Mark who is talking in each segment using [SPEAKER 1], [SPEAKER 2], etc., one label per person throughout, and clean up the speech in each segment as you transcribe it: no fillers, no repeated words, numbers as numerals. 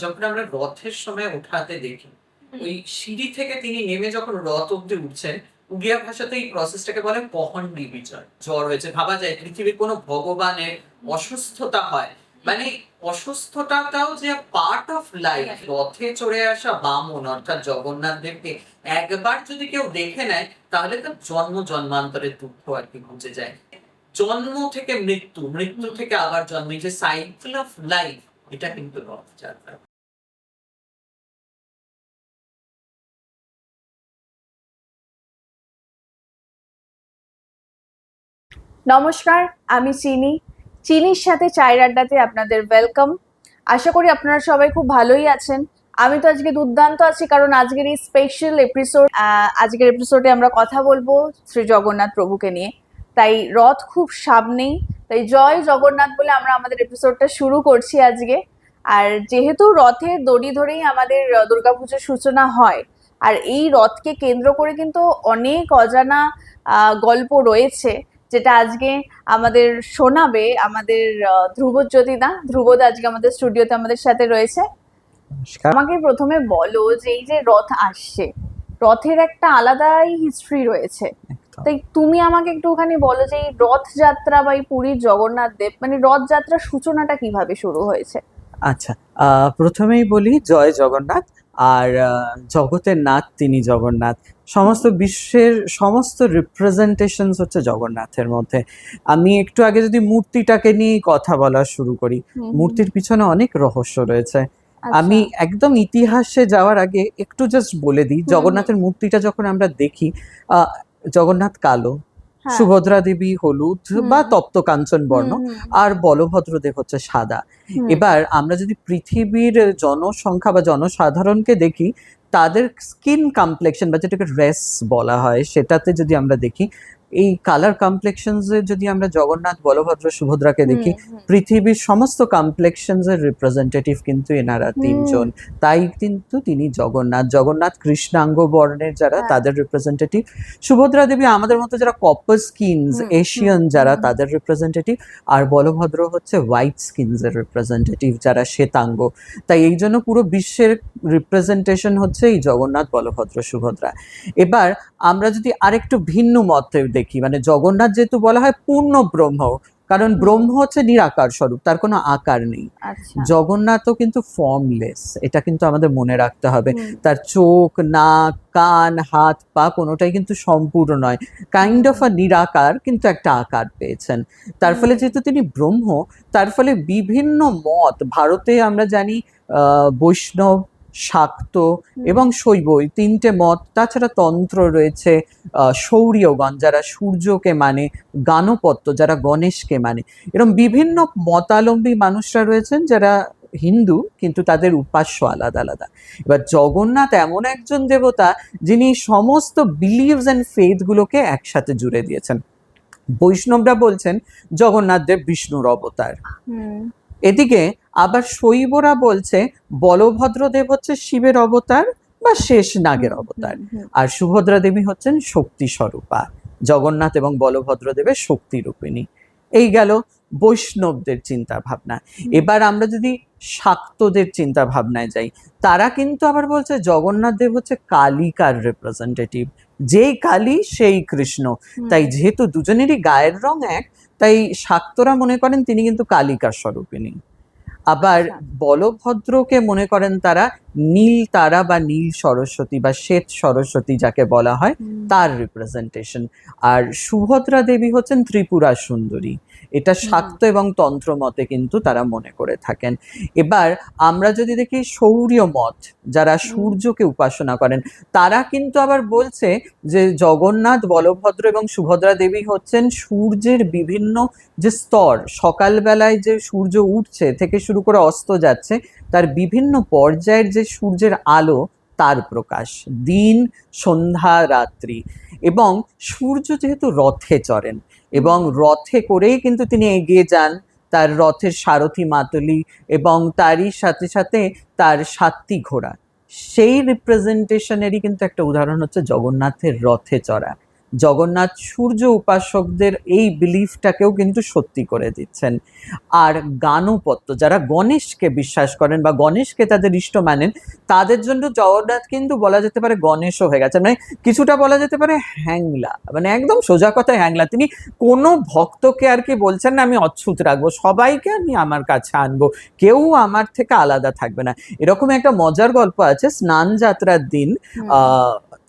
[SPEAKER 1] যখন আমরা রথের সময় ওঠাতে দেখি,
[SPEAKER 2] হুম,
[SPEAKER 1] ওই সিঁড়ি থেকে তিনি নেমে যখন রথ অব্দি উঠছেন, উড়িয়া ভাষাতে এই প্রসেসটাকে বলে পহণ্ডি বিজয়। জ্বর হয়েছে, ভাবা যায় পৃথিবীর কোনো ভগবানের অসুস্থতা হয়, মানে অসুস্থতাটাও যে পার্ট অফ লাইফ। রথে চড়ে আসা বামন অর্থাৎ জগন্নাথ দেবকে একবার যদি কেউ দেখে নেয়, তাহলে তার জন্ম জন্মান্তরের দুঃখ আর কি ঘুচে যায়। জন্ম থেকে মৃত্যু, মৃত্যু থেকে আবার জন্ম, এই যে সাইকেল অফ লাইফ, এটা কিন্তু রথযাত্রা।
[SPEAKER 2] নমস্কার। আমি চিনি। চিনির সাথে চায়ের আড্ডাতে আপনাদের ওয়েলকাম। আশা করি আপনারা সবাই খুব ভালোই আছেন। আমি তো আজকে দুর্দান্ত আছি, কারণ আজকের এই স্পেশাল এপিসোড, আজকের এপিসোডে আমরা কথা বলবো শ্রী জগন্নাথ প্রভুকে নিয়ে। তাই রথ খুব সামনেই, তাই জয় জগন্নাথ বলে আমরা আমাদের এপিসোডটা শুরু করছি আজকে। আর যেহেতু রথের দড়ি ধরেই আমাদের দুর্গাপুজোর সূচনা হয়, আর এই রথকে কেন্দ্র করে কিন্তু অনেক অজানা গল্প রয়েছে, যেটা আজকে আমাদের শোনাবে আমাদের ধ্রুবজ্যোতি দা। ধ্রুবদা আজকে আমাদের স্টুডিওতে আমাদের সাথে রয়েছে।
[SPEAKER 3] নমস্কার।
[SPEAKER 2] আমাকে প্রথমে বলো যে এই যে রথ আসছে, রথের একটা আলাদাই হিস্ট্রি রয়েছে।
[SPEAKER 3] একদম।
[SPEAKER 2] তাই তুমি আমাকে একটুখানি বলো যে এই রথযাত্রা বা এই পুরীর জগন্নাথ দেব, মানে রথযাত্রার সূচনাটা কিভাবে শুরু হয়েছে?
[SPEAKER 3] আচ্ছা, প্রথমেই বলি জয় জগন্নাথ। আর জগতের নাথ তিনি জগন্নাথ। সমস্ত বিশ্বের সমস্ত রিপ্রেজেন্টেশনস হচ্ছে জগন্নাথের মধ্যে। আমি একটু আগে যদি মূর্তিটাকে নিয়ে কথা বলা শুরু করি, মূর্তির পিছনে অনেক রহস্য রয়েছে। আমি একদম ইতিহাসে যাওয়ার আগে একটু জাস্ট বলে দিই, জগন্নাথের মূর্তিটা যখন আমরা দেখি, জগন্নাথ কালো, সুভদ্রা দেবী হলুদ বা তপ্ত কাঞ্চন বর্ণ, আর বলভদ্রদেব হচ্ছে সাদা। এবার আমরা যদি পৃথিবীর জনসংখ্যা বা জনসাধারণকে দেখি, তাদের স্কিন কমপ্লেকশন বা যেটাকে রেস বলা হয়, সেটাতে যদি আমরা দেখি, এই কালার কমপ্লেকশনস এর যদি আমরা জগন্নাথ, বলভদ্র, সুভদ্রাকে দেখি, পৃথিবীর সমস্ত কমপ্লেকশনস এর রিপ্রেজেন্টেটিভ কিন্তু এনারা তিনজন। তাই কিন্তু তিনি জগন্নাথ। জগন্নাথ কৃষ্ণাঙ্গ বর্ণের যারা, তাদের রিপ্রেজেন্টেটিভ। সুভদ্রা দেবী আমাদের মতো যারা কপার স্কিনস, এশিয়ান যারা, তাদের রিপ্রেজেন্টেটিভ। আর বলভদ্র হচ্ছে হোয়াইট স্কিনস এর রিপ্রেজেন্টেটিভ, যারা শ্বেতাঙ্গ। তাই এই জন্য পুরো বিশ্বের রিপ্রেজেন্টেশন হচ্ছে এই জগন্নাথ, বলভদ্র, সুভদ্রা। এবার আমরা যদি আরেকটু ভিন্ন মতে দেখি, মানে জগন্নাথ যেহেতু বলা হয় পূর্ণ ব্রহ্ম, কারণ ব্রহ্ম হচ্ছে নিরাকার স্বরূপ, তার কোনো আকার নেই। জগন্নাথও কিন্তু ফর্মলেস, এটা কিন্তু আমাদের মনে রাখতে হবে। তার চোখ, নাক, কান, হাত, পা কোনোটাই কিন্তু সম্পূর্ণ নয়, কাইন্ড অফ আ নিরাকার, কিন্তু একটা আকার পেয়েছেন। তার ফলে যেহেতু তিনি ব্রহ্ম, তার ফলে বিভিন্ন মত ভারতে আমরা জানি, বৈষ্ণব, শাক্ত এবং শৈব, এই তিনটে মত। তাছাড়া তন্ত্র রয়েছে, সৌরীয়গণ যারা সূর্যকে মানে, গানপত্য যারা গণেশকে মানে, এরকম বিভিন্ন মতাবলম্বী মানুষরা রয়েছেন যারা হিন্দু, কিন্তু তাদের উপাস্য আলাদা আলাদা। এবার জগন্নাথ এমন একজন দেবতা যিনি সমস্ত বিলিভস অ্যান্ড ফেথ গুলোকে একসাথে জুড়ে দিয়েছেন। বৈষ্ণবরা বলছেন জগন্নাথ দেব বিষ্ণুর অবতার। এদিকে আবার শৈবরা বলছে বলভদ্র দেব হচ্ছে শিবের অবতার বা শেষ নাগের অবতার, আর সুভদ্রা দেবী হচ্ছেন শক্তি স্বরূপা। জগন্নাথ এবং বলভদ্র দেবের শক্তি রূপিণী। এই গেল বৈষ্ণবদের চিন্তা ভাবনা। এবার আমরা যদি শাক্তদের চিন্তা ভাবনায় যাই, তারা কিন্তু আবার বলছে জগন্নাথ দেব হচ্ছে কালিকার রিপ্রেজেন্টেটিভ, যেই কালী সেই কৃষ্ণ। তাই যেহেতু দুজনেরই গায়ের রং এক, তাই শাক্তরা মনে করেন তিনি কিন্তু কালিকার স্বরূপিণী। আবার বলভদ্রকে মনে করেন তারা নীল তারা বা নীল সরস্বতী বা শ্বেত সরস্বতী যাকে বলা হয়, তার রিপ্রেজেন্টেশন। আর সুভদ্রা দেবী হচ্ছেন ত্রিপুরা সুন্দরী, এটা শাক্ত এবং তন্ত্র মতে কিন্তু তারা মনে করে থাকেন। এবার আমরা যদি দেখি সৌরীয় মত, যারা সূর্যকে উপাসনা করেন, তারা কিন্তু আবার বলছে যে জগন্নাথ, বলভদ্র এবং সুভদ্রা দেবী হচ্ছেন সূর্যের বিভিন্ন যে স্তর, সকালবেলায় যে সূর্য উঠছে থেকে শুরু করে অস্ত যাচ্ছে, তার বিভিন্ন পর্যায়ের যে সূর্যের আলো, তার প্রকাশ, দিন, সন্ধ্যা, রাত্রি। এবং সূর্য যেহেতু রথে চড়েন, এবং রথে করেই কিন্তু তিনি এগিয়ে যান, তার রথের সারথি মাতলি, এবং তারই সাথে সাথে তার সাতটি ঘোড়া, সেই রিপ্রেজেন্টেশনেরই কিন্তু একটা উদাহরণ হচ্ছে জগন্নাথের রথে চড়া। জগন্নাথ সূর্য উপাসকদের এই বিলিফটাকেও কিন্তু সত্যি করে দিচ্ছেন। আর গানপত্য যারা গণেশকে বিশ্বাস করেন বা গণেশকে তাদের ইষ্ট মানেন, তাদের জন্য জগন্নাথ কিন্তু বলা যেতে পারে গণেশও হয়ে গেছে, মানে কিছুটা বলা যেতে পারে হ্যাংলা, মানে একদম সোজা কথায় হ্যাংলা। তিনি কোনো ভক্তকে আর কি বলছেন না আমি অচ্ছুত রাখবো, সবাইকে আমি আমার কাছে আনবো, কেউ আমার থেকে আলাদা থাকবে না। এরকম একটা মজার গল্প আছে, স্নান যাত্রার দিন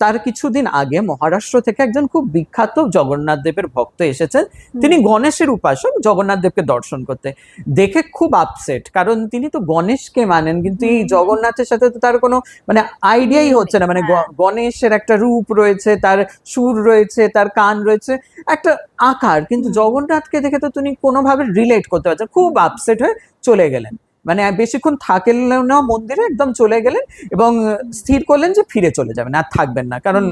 [SPEAKER 3] তার কিছুদিন আগে মহারাষ্ট্র থেকে একজন খুব বিখ্যাত জগন্নাথ দেবের ভক্ত এসেছেন। তিনি গণেশের উপাসক, জগন্নাথ দেবকে দর্শন করতে দেখে খুব আপসেট, কারণ তিনি তো গণেশকে মানেন, কিন্তু এই জগন্নাথের সাথে তো তার কোনো মানে আইডিয়াই হচ্ছে না। মানে গণেশের একটা রূপ রয়েছে, তার সুর রয়েছে, তার কান রয়েছে, একটা আকার, কিন্তু জগন্নাথকে দেখে তো তিনি কোনোভাবে রিলেট করতে পারছেন। খুব আপসেট হয়ে চলে গেলেন, মানে বেশিক্ষণ থাকলেন না মন্দিরে, একদম চলে গেলেন এবং স্থির করলেন যে ফিরে চলে যাবেন, আর থাকবেন না, কারণ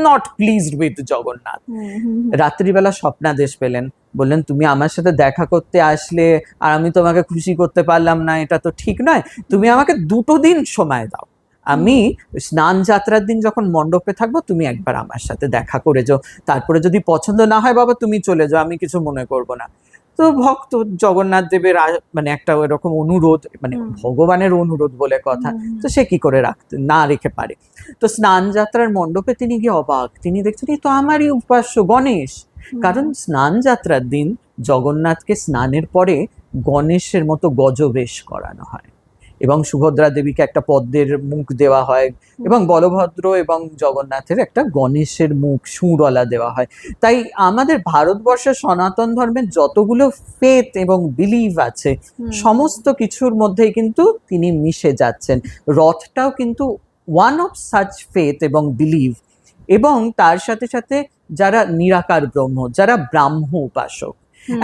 [SPEAKER 3] নট প্লিজড উইথ জগন্নাথ। রাত্রিবেলা স্বপ্নাদেশ পেলেন, বললেন তুমি আমার সাথে দেখা করতে আসলে আর আমি তোমাকে খুশি করতে পারলাম না, এটা তো ঠিক নয়, তুমি আমাকে 2 দিন সময় দাও, আমি স্নান যাত্রার দিন যখন মণ্ডপে থাকবো তুমি একবার আমার সাথে দেখা করে যাও, তারপরে যদি পছন্দ না হয় বাবা তুমি চলে যাও, আমি কিছু মনে করবো না। তো ভক্ত জগন্নাথ দেবের মানে একটা এরকম অনুরোধ, মানে ভগবানের অনুরোধ বলে কথা, তো সে কি করে রাখতে না রেখে পারে। তো স্নান যাত্রার মণ্ডপে তিনি গিয়ে অবাক, তিনি দেখছেন এই তো আমারই উপাস্য গণেশ। কারণ স্নান যাত্রার দিন জগন্নাথকে স্নানের পরে গণেশের মতো গজবেশ করানো হয় এবং সুভদ্রা দেবীকে একটা পদ্মের মুখ দেওয়া হয় এবং বলভদ্র এবং জগন্নাথের একটা গণেশের মুখ সুরওয়ালা দেওয়া হয়। তাই আমাদের ভারতবর্ষের সনাতন ধর্মের যতগুলো ফেথ এবং বিলিভ আছে সমস্ত কিছুর মধ্যেই কিন্তু তিনি মিশে যাচ্ছেন। রথটাও কিন্তু ওয়ান অফ সাচ ফেথ এবং বিলিভ। এবং তার সাথে সাথে যারা নিরাকার ব্রহ্ম, যারা ব্রাহ্ম উপাসক,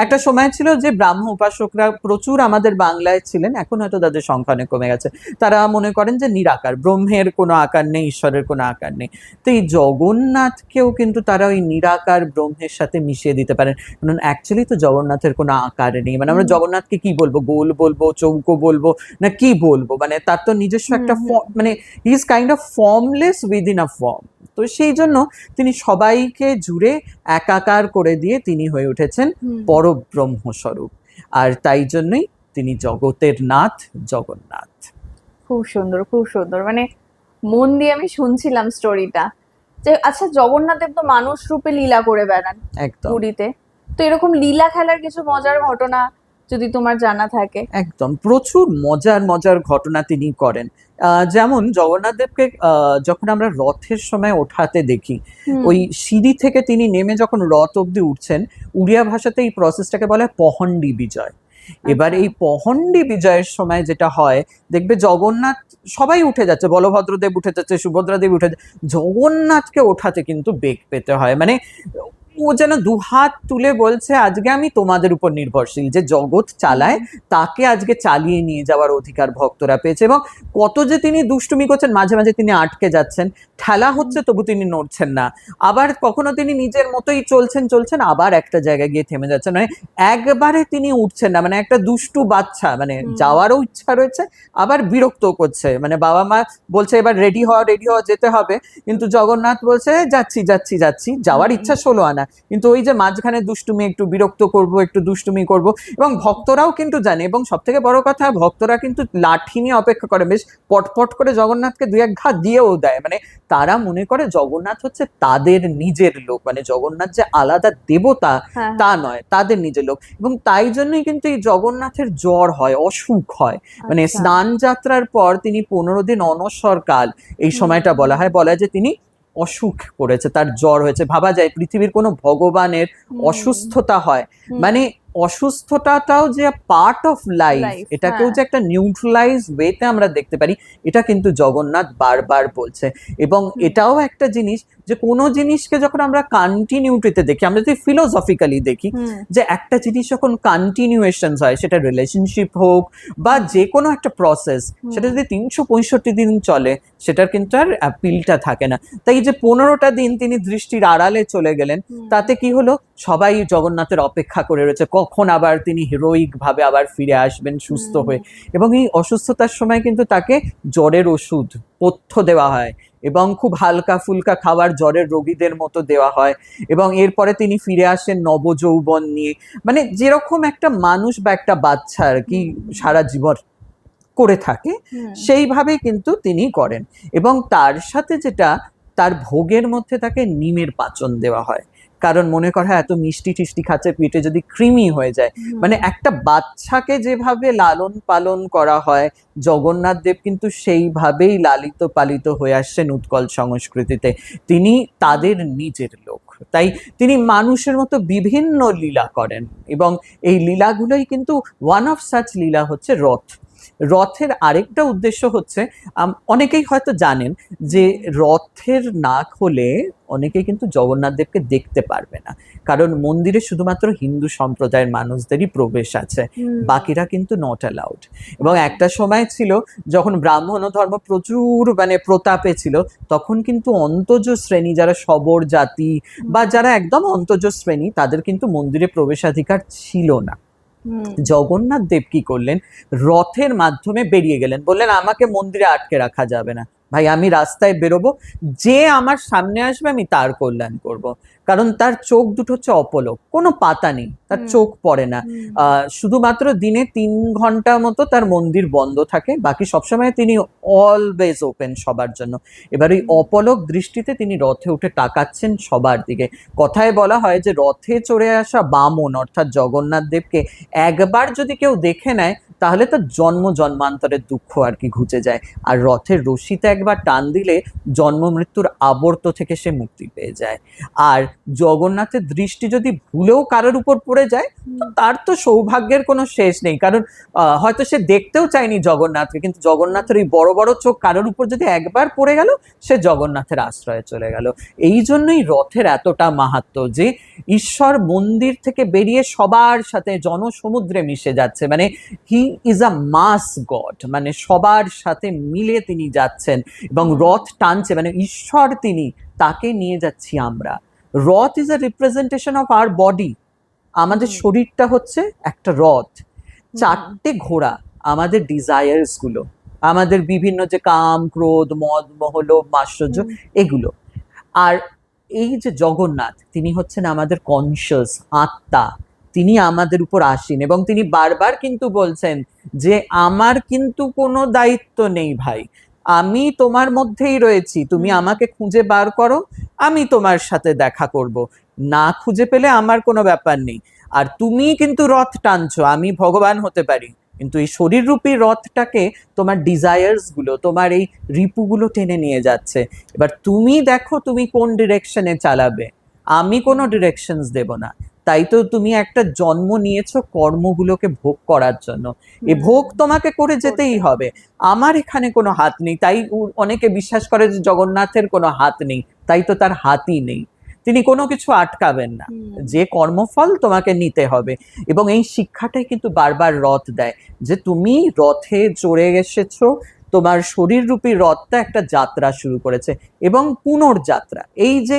[SPEAKER 3] একটা সময় ছিল যে ব্রাহ্ম উপাসকরা প্রচুর আমাদের বাংলায় ছিলেন, এখন হয়তো তাদের সংখ্যা অনেক কমে গেছে। তারা মনে করেন যে নিরাকার, ব্রহ্মের কোনো আকার নেই, ঈশ্বরের কোনো আকার নেই। তো এই জগন্নাথকেও কিন্তু তারা ওই নিরাকার ব্রহ্মের সাথে মিশিয়ে দিতে পারেন, কারণ অ্যাকচুয়ালি তো জগন্নাথের কোনো আকার নেই। মানে আমরা জগন্নাথকে কি বলবো, গোল বলবো, চৌকো বলবো, না কি বলবো, মানে তার তো নিজস্ব একটা মানে he is kind of formless within a form. তো সেই জন্য তিনি সবাইকে জুড়ে একাকার করে দিয়ে তিনি হয়ে উঠেছেন পরব্রহ্ম স্বরূপ, আর তাই জন্যই তিনি জগতের নাথ জগন্নাথ।
[SPEAKER 2] খুব সুন্দর, খুব সুন্দর, মানে মন দিয়ে আমি শুনছিলাম স্টোরিটা। যে আচ্ছা, জগন্নাথ দেব তো মানুষ রূপে লীলা করে বেড়ান
[SPEAKER 3] একদম
[SPEAKER 2] পুরীতে, তো এরকম লীলা খেলার কিছু মজার ঘটনা যদি তোমার জানা থাকে।
[SPEAKER 3] একদম প্রচুর মজার মজার ঘটনা তিনি করেন। যেমন জগন্নাথ দেবকে যখন আমরা রথের সময় ওঠাতে দেখি, ওই সিঁড়ি থেকে তিনি নেমে যখন রথ অব্দি উঠছেন, উড়িয়া ভাষাতে এই প্রসেসটাকে বলা হয় পহন্ডি বিজয়। এবার এই পহন্ডি বিজয়ের সময় যেটা হয়, দেখবে জগন্নাথ সবাই উঠে যাচ্ছে, বলভদ্রদেব উঠে যাচ্ছে, সুভদ্রা দেবী উঠে যাচ্ছে, জগন্নাথকে ওঠাতে কিন্তু বেগ পেতে হয়। মানে ও যেন 2 হাত তুলে বলছে আজকে আমি তোমাদের উপর নির্ভরশীল, যে জগৎ চালায় তাকে আজকে চালিয়ে নিয়ে যাওয়ার অধিকার ভক্তরা পেয়েছে। এবং কত যে তিনি দুষ্টুমি করছেন, মাঝে মাঝে তিনি আটকে যাচ্ছেন, ঠেলা হচ্ছে তবু তিনি নড়ছেন না, আবার কখনো তিনি নিজের মতোই চলছেন আবার একটা জায়গায় গিয়ে থেমে যাচ্ছেন, মানে একবারে তিনি উঠছেন না। মানে একটা দুষ্টু বাচ্চা, মানে যাওয়ারও ইচ্ছা রয়েছে আবার বিরক্ত করছে, মানে বাবা মা বলছে এবার রেডি হওয়া যেতে হবে, কিন্তু জগন্নাথ বলছে যাচ্ছি যাচ্ছি যাচ্ছি, যাওয়ার ইচ্ছা 16 আনা, কিন্তু ওই যে মাঝখানে দুষ্টুমি, একটু বিরক্ত করব, একটু দুষ্টুমি করব। এবং ভক্তরাও কিন্তু জানে, এবং সব থেকে বড় কথা ভক্তরা কিন্তু লাঠি নিয়ে অপেক্ষা করে, বেশ পটপট করে জগন্নাথকে 2-1 ঘা দিয়েও দেয়। মানে তারা মনে করে জগন্নাথ হচ্ছে তাদের নিজের লোক, মানে জগন্নাথ যে আলাদা দেবতা তা নয়, তাদের নিজের লোক। এবং তাই জন্যই কিন্তু এই জগন্নাথের জ্বর হয়, অসুখ হয়। মানে স্নান যাত্রার পর তিনি 15 দিন অনস্বরকাল, এই সময়টা বলা হয় যে তিনি অসুখ করেছে, তার জ্বর হয়েছে। ভাবা যায় পৃথিবীর কোনো ভগবানের অসুস্থতা হয়, মানে অসুস্থতাটাও যে পার্ট অফ লাইফ, এটাকেও যে একটা নিউট্রালাইজ ওয়েতে আমরা দেখতে পারি, এটা কিন্তু জগন্নাথ বারবার বলছে। এবং এটাও একটা জিনিস যে কোনো জিনিসকে যখন আমরা কন্টিনিউটিতে দেখি, আমরা যদি ফিলোসফিক্যালি দেখি, যে একটা জিনিস যখন কন্টিনিউয়েশন হয়, সেটা রিলেশনশিপ হোক বা যে কোনো একটা প্রসেস, সেটা যদি 365 দিন চলে, সেটার কিন্তু আর অ্যাপিলটা থাকে না। তাই যে 15টা দিন তিনি দৃষ্টির আড়ালে চলে গেলেন, তাতে কি হলো, সবাই জগন্নাথের অপেক্ষা করে রয়েছে কখন আবার তিনি হিরোইক ভাবে আবার ফিরে আসবেন সুস্থ হয়ে। এবং এই অসুস্থতার সময় কিন্তু তাকে জ্বরের ওষুধ পথ্য দেওয়া হয় এবং খুব হালকা ফুলকা খাবার জ্বরের রোগীদের মতো দেওয়া হয়, এবং এরপরে তিনি ফিরে আসেন নবযৌবন নিয়ে। মানে যেরকম একটা মানুষ বা একটা বাচ্চা আর কি সারা জীবন করে থাকে, সেইভাবেই কিন্তু তিনি করেন। এবং তার সাথে যেটা, তার ভোগের মধ্যে তাকে নিমের পাচন দেওয়া হয়, কারণ মনে করা হয় এত মিষ্টি টিষ্টি খাচ্ছে পেটে যদি কৃমি হয়ে যায়। মানে একটা বাচ্চাকে যেভাবে লালন পালন করা হয়, জগন্নাথ দেব কিন্তু সেইভাবেই লালিত পালিত হয়ে আসছেন উৎকল সংস্কৃতিতে। তিনি তাদের নিজের লোক, তাই তিনি মানুষের মতো বিভিন্ন লীলা করেন, এবং এই লীলাগুলোই কিন্তু ওয়ান অফ সাচ লীলা হচ্ছে রথ। রথের আরেকটা উদ্দেশ্য হচ্ছে, অনেকেই হয়তো জানেন যে রথের নাক হলে অনেকেই কিন্তু জগন্নাথ দেবকে দেখতে পারবে না, কারণ মন্দিরে শুধুমাত্র হিন্দু সম্প্রদায়ের মানুষদেরই প্রবেশ আছে, বাকিরা কিন্তু নট অ্যালাউড। এবং একটা সময় ছিল যখন ব্রাহ্মণ ধর্ম প্রচুর মানে প্রতাপে ছিল, তখন কিন্তু অন্তজ শ্রেণী, যারা শবর জাতি বা যারা একদম অন্তজ শ্রেণী, তাদের কিন্তু মন্দিরে প্রবেশাধিকার ছিল না। জগন্নাথ দেব কি করলেন, রথের মাধ্যমে বেরিয়ে গেলেন, বললেন আমাকে মন্দিরে আটকে রাখা যাবে না ভাই, আমি রাস্তায় বেরোবো, যে আমার সামনে আসবে আমি তার কল্যাণ করব। কারণ তার চোখ দুটো হচ্ছে অপলক, কোনো পাতা নেই, তার চোখ পড়ে না। শুধুমাত্র দিনে 3 ঘন্টা মতো তার মন্দির বন্ধ থাকে, বাকি সবসময় তিনি অলওয়েজ ওপেন সবার জন্য। এবার ওই অপলক দৃষ্টিতে তিনি রথে উঠে তাকাচ্ছেন সবার দিকে। কথায় বলা হয় যে রথে চড়ে আসা বামন অর্থাৎ জগন্নাথ দেবকে একবার যদি কেউ দেখে নেয়, তাহলে তার জন্ম জন্মান্তরের দুঃখ আর কি ঘুচে যায়। আর রথের রশিতে একবার টান দিলে জন্ম মৃত্যুর আবর্ত থেকে সে মুক্তি পেয়ে যায়। আর জগন্নাথের দৃষ্টি যদি ভুলেও কারোর উপর পড়ে যায়, তো তার তো সৌভাগ্যের কোনো শেষ নেই, কারণ হয়তো সে দেখতেও চায়নি জগন্নাথকে, কিন্তু জগন্নাথের ওই বড় বড় চোখ কারোর উপর যদি একবার পড়ে গেল, সে জগন্নাথের আশ্রয়ে চলে গেল। এই জন্যই রথের এতটা মাহাত্ম্য, যে ঈশ্বর মন্দির থেকে বেরিয়ে সবার সাথে জনসমুদ্রে মিশে যাচ্ছে, মানে he is a mass god, মানে সবার সাথে মিলে তিনি যাচ্ছেন এবং রথ টানছে, মানে ঈশ্বর তিনি, তাকে নিয়ে যাচ্ছি আমরা। রথ is a representation of our body. আমাদের শরীরটা হচ্ছে একটা রথ, 4টে ঘোড়া আমাদের ডিজায়ার্স গুলো, আমাদের বিভিন্ন যে কাম ক্রোধ মদ মোহ লোভ মাশ্চর্য, এগুলো। আর এই যে জগন্নাথ, তিনি হচ্ছেন আমাদের কনসিয়াস আত্মা, তিনি আমাদের উপর আসেন এবং তিনি বারবার কিন্তু বলছেন যে আমার কিন্তু কোনো দায়িত্ব নেই ভাই, আমি তোমার মধ্যেই রয়েছি, তুমি আমাকে খুঁজে বার করো, আমি তোমার সাথে দেখা করব, না খুঁজে পেলে আমার কোনো ব্যাপার নেই। আর তুমি কিন্তু রথ টানছো, আমি ভগবান হতে পারি, কিন্তু এই শরীররূপী রথটাকে তোমার ডিজায়ার্স গুলো, তোমার এই রিপুগুলো টেনে নিয়ে যাচ্ছে। এবার তুমি দেখো তুমি কোন ডিরেকশনে চালাবে, আমি কোনো ডিরেকশনস দেব না। তাই তো তুমি একটা জন্ম নিয়েছো কর্মগুলোকে ভোগ করার জন্য, এ ভোগ তোমাকে করে যেতেই হবে, আমার এখানে কোনো হাত নেই। তাই অনেকে বিশ্বাস করে যে জগন্নাথের কোনো হাত নেই, তাই তো তার হাতই নেই, তিনি কোনো কিছু আটকাবেন না, যে কর্মফল তোমাকে নিতে হবে। এবং এই শিক্ষাটাই কিন্তু বারবার রথ দেয়, যে তুমি রথে চড়ে এসেছো, তোমার শরীররূপী রথটা একটা যাত্রা শুরু করেছে এবং পুনর্যাত্রা, এই যে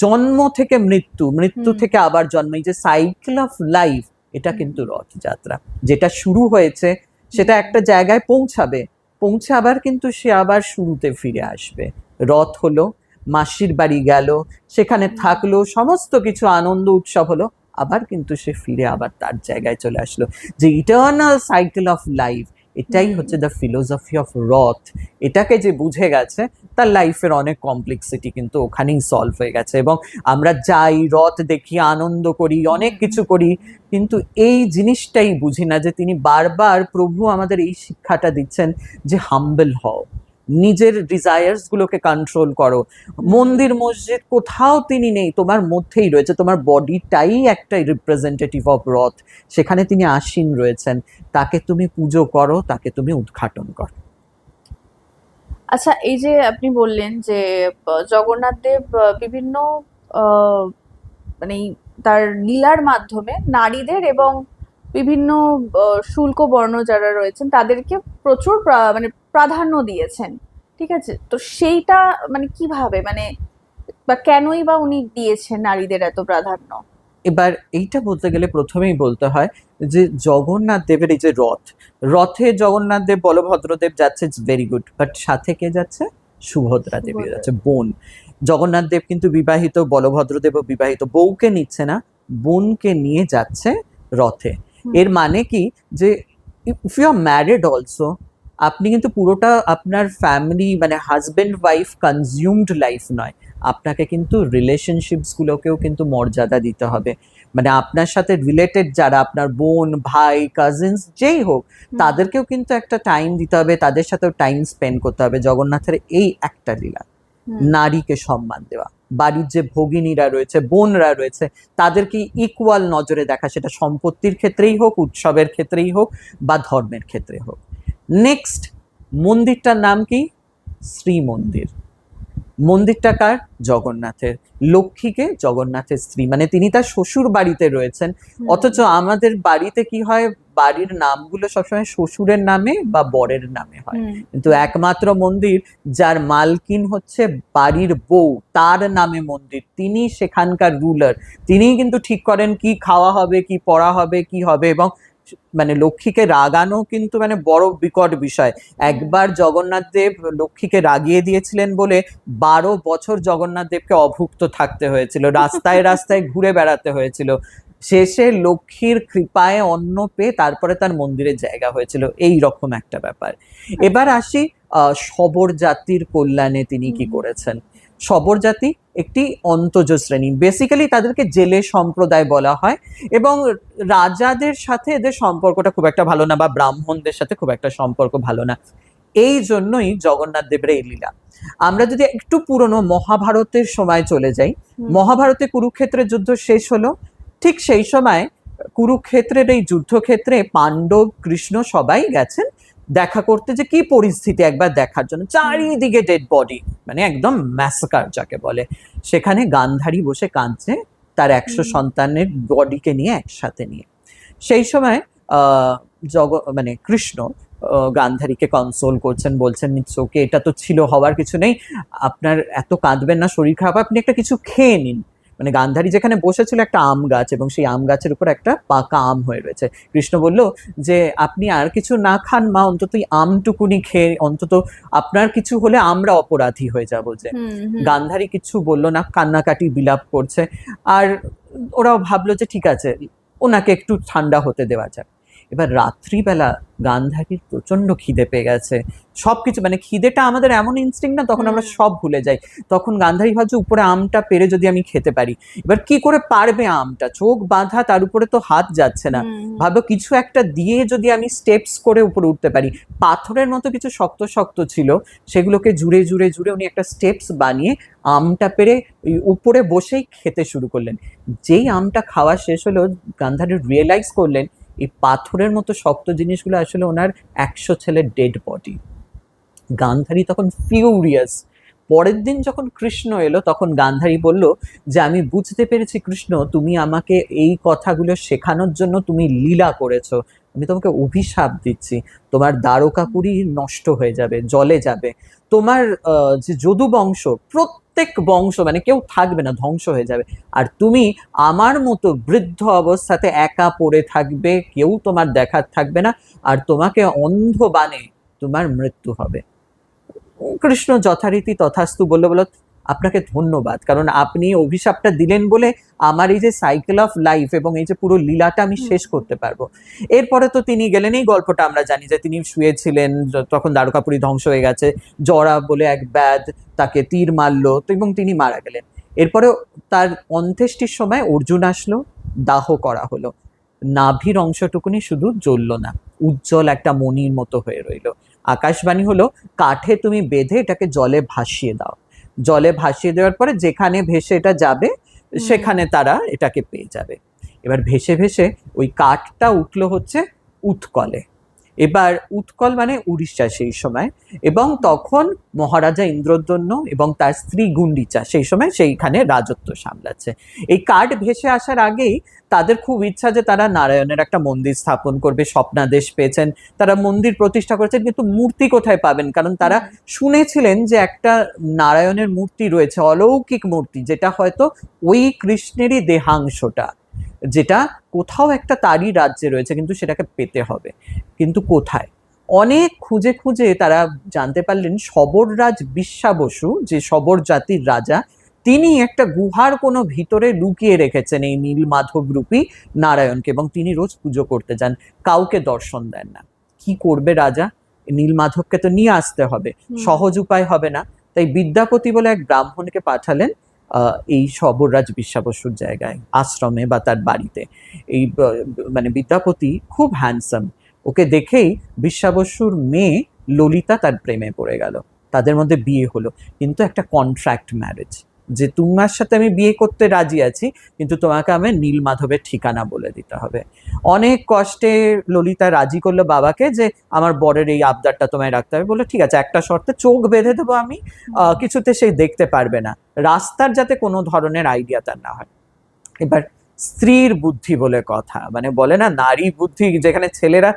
[SPEAKER 3] জন্ম থেকে মৃত্যু, মৃত্যু থেকে আবার জন্ম, এই যে সাইকেল অফ লাইফ, এটা কিন্তু রথযাত্রা। যেটা শুরু হয়েছে সেটা একটা জায়গায় পৌঁছাবে, পৌঁছে আবার কিন্তু সে আবার শুরুতে ফিরে আসবে। রথ হলো, মাসির বাড়ি গেল, সেখানে থাকলো, সমস্ত কিছু আনন্দ উৎসব হলো, আবার কিন্তু সে ফিরে আবার তার জায়গায় চলে আসলো। যে ইটার্নাল সাইকেল অফ লাইফ, এটাই হচ্ছে দ্য ফিলোসফি অফ রথ। এটাকে যে বুঝে গেছে, তার লাইফের অনেক কমপ্লেক্সিটি কিন্তু ওখানেই সলভ হয়ে গেছে। এবং আমরা যাই, রথ দেখি, আনন্দ করি, অনেক কিছু করি, কিন্তু এই জিনিসটাই বুঝি না যে তিনি বারবার প্রভু আমাদের এই শিক্ষাটা দিচ্ছেন যে হাম্বল হও, নিজের ডিজায়ার্স গুলোকে কন্ট্রোল করো। মন্দির মসজিদ কোথাও তিনি নেই, তোমার মধ্যেই রয়েছে, তোমার বডিটাই একটা রিপ্রেজেন্টেটিভ অফ রথ, সেখানে তিনি আসীন রয়েছেন, তাকে তুমি পুজো করো, তাকে তুমি উদ্ঘাটন করো।
[SPEAKER 2] আচ্ছা, এই যে আপনি বললেন যে জগন্নাথ দেব বিভিন্ন আহ, মানে তার লীলার মাধ্যমে নারীদের এবং বিভিন্ন শুল্ক বর্ণ যারা রয়েছেন তাদেরকে প্রচুর মানে প্রাধান্য দিয়েছেন, ঠিক আছে? তো সেইটা মানে কিভাবে, মানে বা কেনই বা উনি দিয়েছেন নারীদের এত প্রাধান্য?
[SPEAKER 3] এবার এইটা বলতে গেলে প্রথমেই বলতে হয় যে জগন্নাথ দেবের এই যে রথে জগন্নাথ দেব বলভদ্র দেব যাচ্ছে, ইটস ভেরি গুড, বাট সাথে কে যাচ্ছে? সুভদ্রা দেবী
[SPEAKER 2] সুভদ্রা।
[SPEAKER 3] যাচ্ছে, বোন। জগন্নাথ দেব কিন্তু বিবাহিত, বলভদ্র দেবও বিবাহিত, বউকে নিচ্ছে না, বোনকে নিয়ে যাচ্ছে রথে। এর মানে কি যে if you are married also, আপনি কিন্তু পুরোটা আপনার ফ্যামিলি মানে হাজবেন্ড ওয়াইফ কনজিউমড লাইফ নয়, আপনাকে কিন্তু রিলেশনশিপস গুলোকেও কিন্তু মর্যাদা দিতে হবে। মানে আপনার সাথে রিলেটেড যারা আপনার বোন ভাই কাজিনস যেই হোক, তাদেরকেও কিন্তু একটা টাইম দিতে হবে, তাদের সাথেও টাইম স্পেন্ড করতে হবে। জগন্নাথের এই একটা লীলা, নারীকে সম্মান দেওয়া, বাড়ির যে ভগিনীরা রয়েছে, বোনরা রয়েছে, তাদেরকে ইকুয়াল নজরে দেখা, সেটা সম্পত্তির ক্ষেত্রেই হোক, উৎসবের ক্ষেত্রেই হোক, বা ধর্মের ক্ষেত্রে হোক। নেক্সট, মন্দিরটার নাম কি? শ্রী মন্দির। মন্দিরটা কার? জগন্নাথের। লক্ষ্মীকে জগন্নাথের স্ত্রী, মানে তিনি তার শ্বশুর বাড়িতে রয়েছেন। অথচ আমাদের বাড়িতে কি হয়, বাড়ির নামগুলো সবসময় শ্বশুরের নামে বা বরের নামে হয়, কিন্তু একমাত্র মন্দির যার মালকিন হচ্ছে বাড়ির বউ, তার নামে মন্দির, তিনি সেখানকার রুলার, তিনিই কিন্তু ঠিক করেন কি খাওয়া হবে, কি পড়া হবে, কি হবে। এবং মানে লক্ষ্মীকে রাগানো কিন্তু মানে বড় বিকট বিষয়। একবার জগন্নাথ দেব লক্ষ্মীকে রাগিয়ে দিয়েছিলেন বলে 12 বছর জগন্নাথ দেবকে অভুক্ত থাকতে হয়েছিল, রাস্তায় রাস্তায় ঘুরে বেড়াতে হয়েছিল। শেষে লক্ষ্মীর কৃপায় অন্ন পেয়ে তারপরে তার মন্দিরের জায়গা হয়েছিল, এই রকম একটা ব্যাপার। এবার আসি শবর জাতির কল্যাণে তিনি কি করেছেন। শবর জাতি একটি অন্তজ শ্রেণী, বেসিক্যালি তাদেরকে জেলে সম্প্রদায় বলা হয়, এবং রাজাদের সাথে এদের সম্পর্কটা খুব একটা ভালো না, বা ব্রাহ্মণদের সাথে খুব একটা সম্পর্ক ভালো না। এই জন্যই জগন্নাথ দেবের এই লীলা। আমরা যদি একটু পুরনো মহাভারতের সময় চলে যাই, মহাভারতে কুরুক্ষেত্রের যুদ্ধ শেষ হলো, ঠিক সেই সময় কুরুক্ষেত্রের এই যুদ্ধক্ষেত্রে পাণ্ডব কৃষ্ণ সবাই গেছেন দেখা করতে, যে কি পরিস্থিতি একবার দেখার জন্য। চারিদিকে ডেড বডি, মানে একদম ম্যাসাকার যাকে বলে। সেখানে গান্ধারী বসে কাঁদছে তার 100 সন্তানের বডিকে নিয়ে একসাথে নিয়ে। সেই সময় মানে কৃষ্ণ গান্ধারীকে কনসোল করছেন, বলছেন ইটস ওকে, এটা তো ছিল, হওয়ার কিছু নেই, আপনার এত কাঁদবেন না, শরীর খারাপ, আপনি একটা কিছু খেয়ে নিন। মানে গান্ধারী যেখানে বসেছিল একটা আম গাছ, এবং সেই আম গাছের উপর একটা পাকা আম হয়ে রয়েছে। কৃষ্ণ বলল যে আপনি আর কিছু না খান মা, অন্তত আমটুকুনি খেয়ে, অন্তত আপনার কিছু হলে আমরা অপরাধী হয়ে যাব। যে গান্ধারী কিছু বললো না, কান্নাকাটি বিলাপ করছে। আর ওরাও ভাবলো যে ঠিক আছে, ওনাকে একটু ঠান্ডা হতে দেওয়া যাক। এবার রাত্রিবেলা গান্ধারীর প্রচন্ড খিদে পেয়ে গেছে, সবকিছু মানে খিদেটা আমাদের এমন ইনস্টিংক্ট না, তখন আমরা সব ভুলে যাই। তখন গান্ধারী ভাবছে উপরে আমটা পেরে যদি আমি খেতে পারি। এবার কি করে পারবে আমটা, চোখ বাঁধা, তার উপরে তো হাত যাচ্ছে না। ভাবো কিছু একটা দিয়ে যদি আমি স্টেপস করে উপরে উঠতে পারি। পাথরের মতো কিছু শক্ত শক্ত ছিল, সেগুলোকে জুড়ে জুড়ে জুড়ে উনি একটা স্টেপস বানিয়ে আমটা পেরে উপরে বসেই খেতে শুরু করলেন। যেই আমটা খাওয়া শেষ হলো, গান্ধারী রিয়েলাইজ করলেন এই পাথরের মতো শক্ত জিনিসগুলো আসলে ওনার 100 ছেলের ডেড বডি। গান্ধারী তখন ফিউরিয়াস। পরের দিন যখন কৃষ্ণ এলো, তখন গান্ধারী বলল যে আমি বুঝতে পেরেছি কৃষ্ণ, তুমি আমাকে এই কথাগুলো শেখানোর জন্য তুমি লীলা করেছো, আমি তোমাকে অভিশাপ দিচ্ছি, তোমার দ্বারকাপুরী নষ্ট হয়ে যাবে, জলে যাবে, তোমার যে যদু বংশ, প্রত্যেক বংশ মানে কেউ থাকবে না, ধ্বংস হয়ে যাবে, আর তুমি আমার মতো বৃদ্ধ অবস্থাতে একা পড়ে থাকবে, কেউ তোমার দেখার থাকবে না, আর তোমাকে অন্ধ বানে তোমার মৃত্যু হবে। কৃষ্ণ যথারীতি তথাস্তু বললো, বলো আপনাকে ধন্যবাদ, কারণ আপনি অভিশাপটা দিলেন বলে আমার এই যে সাইকেল অফ লাইফ এবং এই যে পুরো লীলাটা আমি শেষ করতে পারবো। এরপরে তো তিনি গেলেন, এই গল্পটা আমরা জানি যে তিনি শুয়েছিলেন, তখন দ্বারকাপুরী ধ্বংস হয়ে গেছে, জরা বলে এক ব্যাধ তাকে তীর মারলো, তো এবং তিনি মারা গেলেন। এরপরে তার অন্ত্যেষ্টির সময় অর্জুন আসলো, দাহ করা হলো, নাভির অংশটুকুনি শুধু জ্বললো না, উজ্জ্বল একটা মণির মতো হয়ে রইলো। আকাশবাণী হলো কাঠে তুমি বেঁধে এটাকে জলে ভাসিয়ে দাও, জলে ভাসিয়ে দেওয়ার পরে যেখানে ভেসে এটা যাবে সেখানে তারা এটাকে পেয়ে যাবে। এবার ভেসে ভেসে ওই কাঠটা উঠলো হচ্ছে উৎকলে। এবার উৎকল মানে উড়িষ্যা সেই সময়, এবং তখন মহারাজা ইন্দ্রদ্যম্ন এবং তার স্ত্রী গুন্ডিচা সেই সময় সেইখানে রাজত্ব সামলাচ্ছে। এই কাঠ ভেসে আসার আগেই তাদের খুব ইচ্ছা যে তারা নারায়ণের একটা মন্দির স্থাপন করবে, স্বপ্নাদেশ পেয়েছেন, তারা মন্দির প্রতিষ্ঠা করেছেন, কিন্তু মূর্তি কোথায় পাবেন, কারণ তারা শুনেছিলেন যে একটা নারায়ণের মূর্তি রয়েছে, অলৌকিক মূর্তি, যেটা হয়তো ওই কৃষ্ণেরই দেহাংশটা। যেটা কোথাও একটা তারই রাজ্যে রয়েছে, কিন্তু সেটাকে পেতে হবে, কিন্তু কোথায়? অনেক খুঁজে খুঁজে তারা জানতে পারলেন শবররাজ বিশ্বাবসু, যে শবর জাতির রাজা, তিনি একটা গুহার কোনো ভিতরে লুকিয়ে রেখেছেন এই নীলমাধব রূপী নারায়ণকে, এবং তিনি রোজ পুজো করতে যান, কাউকে দর্শন দেন না। কি করবে রাজা? নীলমাধবকে তো নিয়ে আসতে হবে, সহজ উপায় হবে না, তাই বিদ্যাপতি বলে এক ব্রাহ্মণকে পাঠালেন এই শবররাজ বিশ্বাবসুর জায়গায়, আশ্রমে বা তার বাড়িতে। এই মানে বিদ্যাপতি খুব হ্যান্ডসাম, ওকে দেখেই বিশ্বাবসুর মেয়ে ললিতা তার প্রেমে পড়ে গেল, তাদের মধ্যে বিয়ে হলো, কিন্তু একটা কন্ট্রাক্ট ম্যারেজ, যে তোমার সাথে আমি বিয়ে করতে রাজি আছি, কিন্তু তোমাকে আমি নীলমাধবের ঠিকানা বলে দিতে হবে। অনেক কষ্টে ললিতা রাজি করলো বাবাকে যে আমার বরের এই আবদারটা তোমায় রাখতে হবে। বললো ঠিক আছে, একটা শর্তে, চোখ বেঁধে দেবো আমি, কিছুতে সে দেখতে পারবে না, রাস্তার যাতে কোনো ধরনের আইডিয়া তার না হয়। এবার স্ত্রীর বুদ্ধি বলে কথা, মানে বলে না নারী বুদ্ধি, যেখানে ছেলেরা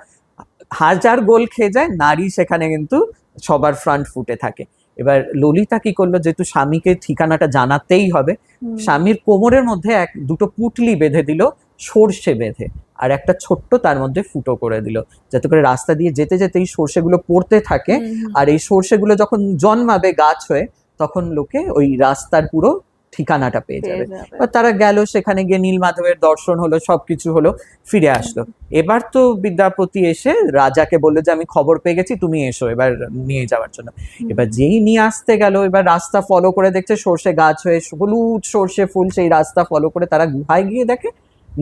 [SPEAKER 3] হাজার গোল খেয়ে যায়, নারী সেখানে কিন্তু সবার ফ্রন্ট ফুটে থাকে। এবার ললিতা কি করলো, যেহেতু স্বামীকে ঠিকানাটা জানাতেই হবে, স্বামীর কোমরের মধ্যে দুটো পুটলি বেঁধে দিল, সর্ষে বেঁধে, আর একটা ছোট্ট তার মধ্যে ফুটো করে দিল, যাতে করে রাস্তা দিয়ে যেতে যেতে এই সর্ষেগুলো পড়তে থাকে, আর এই সর্ষেগুলো যখন জন্মাবে গাছ হয়ে, তখন লোকে ওই রাস্তার পুরো ঠিকানাটা পেয়ে যাবে। তারা গেল, সেখানে গিয়ে নীলমাধবের দর্শন হলো, সবকিছু হলো, ফিরে আসলো। এবার তো বিদ্যাপতি এসে রাজাকে বললো যে আমি খবর পেয়ে গেছি, তুমি এসো এবার নিয়ে যাওয়ার জন্য। এবার যেই নিয়ে আসতে গেল, এবার রাস্তা ফলো করে দেখছে সর্ষে গাছ হয়ে হলুদ সর্ষে ফুল, সেই রাস্তা ফলো করে তারা গুহায় গিয়ে দেখে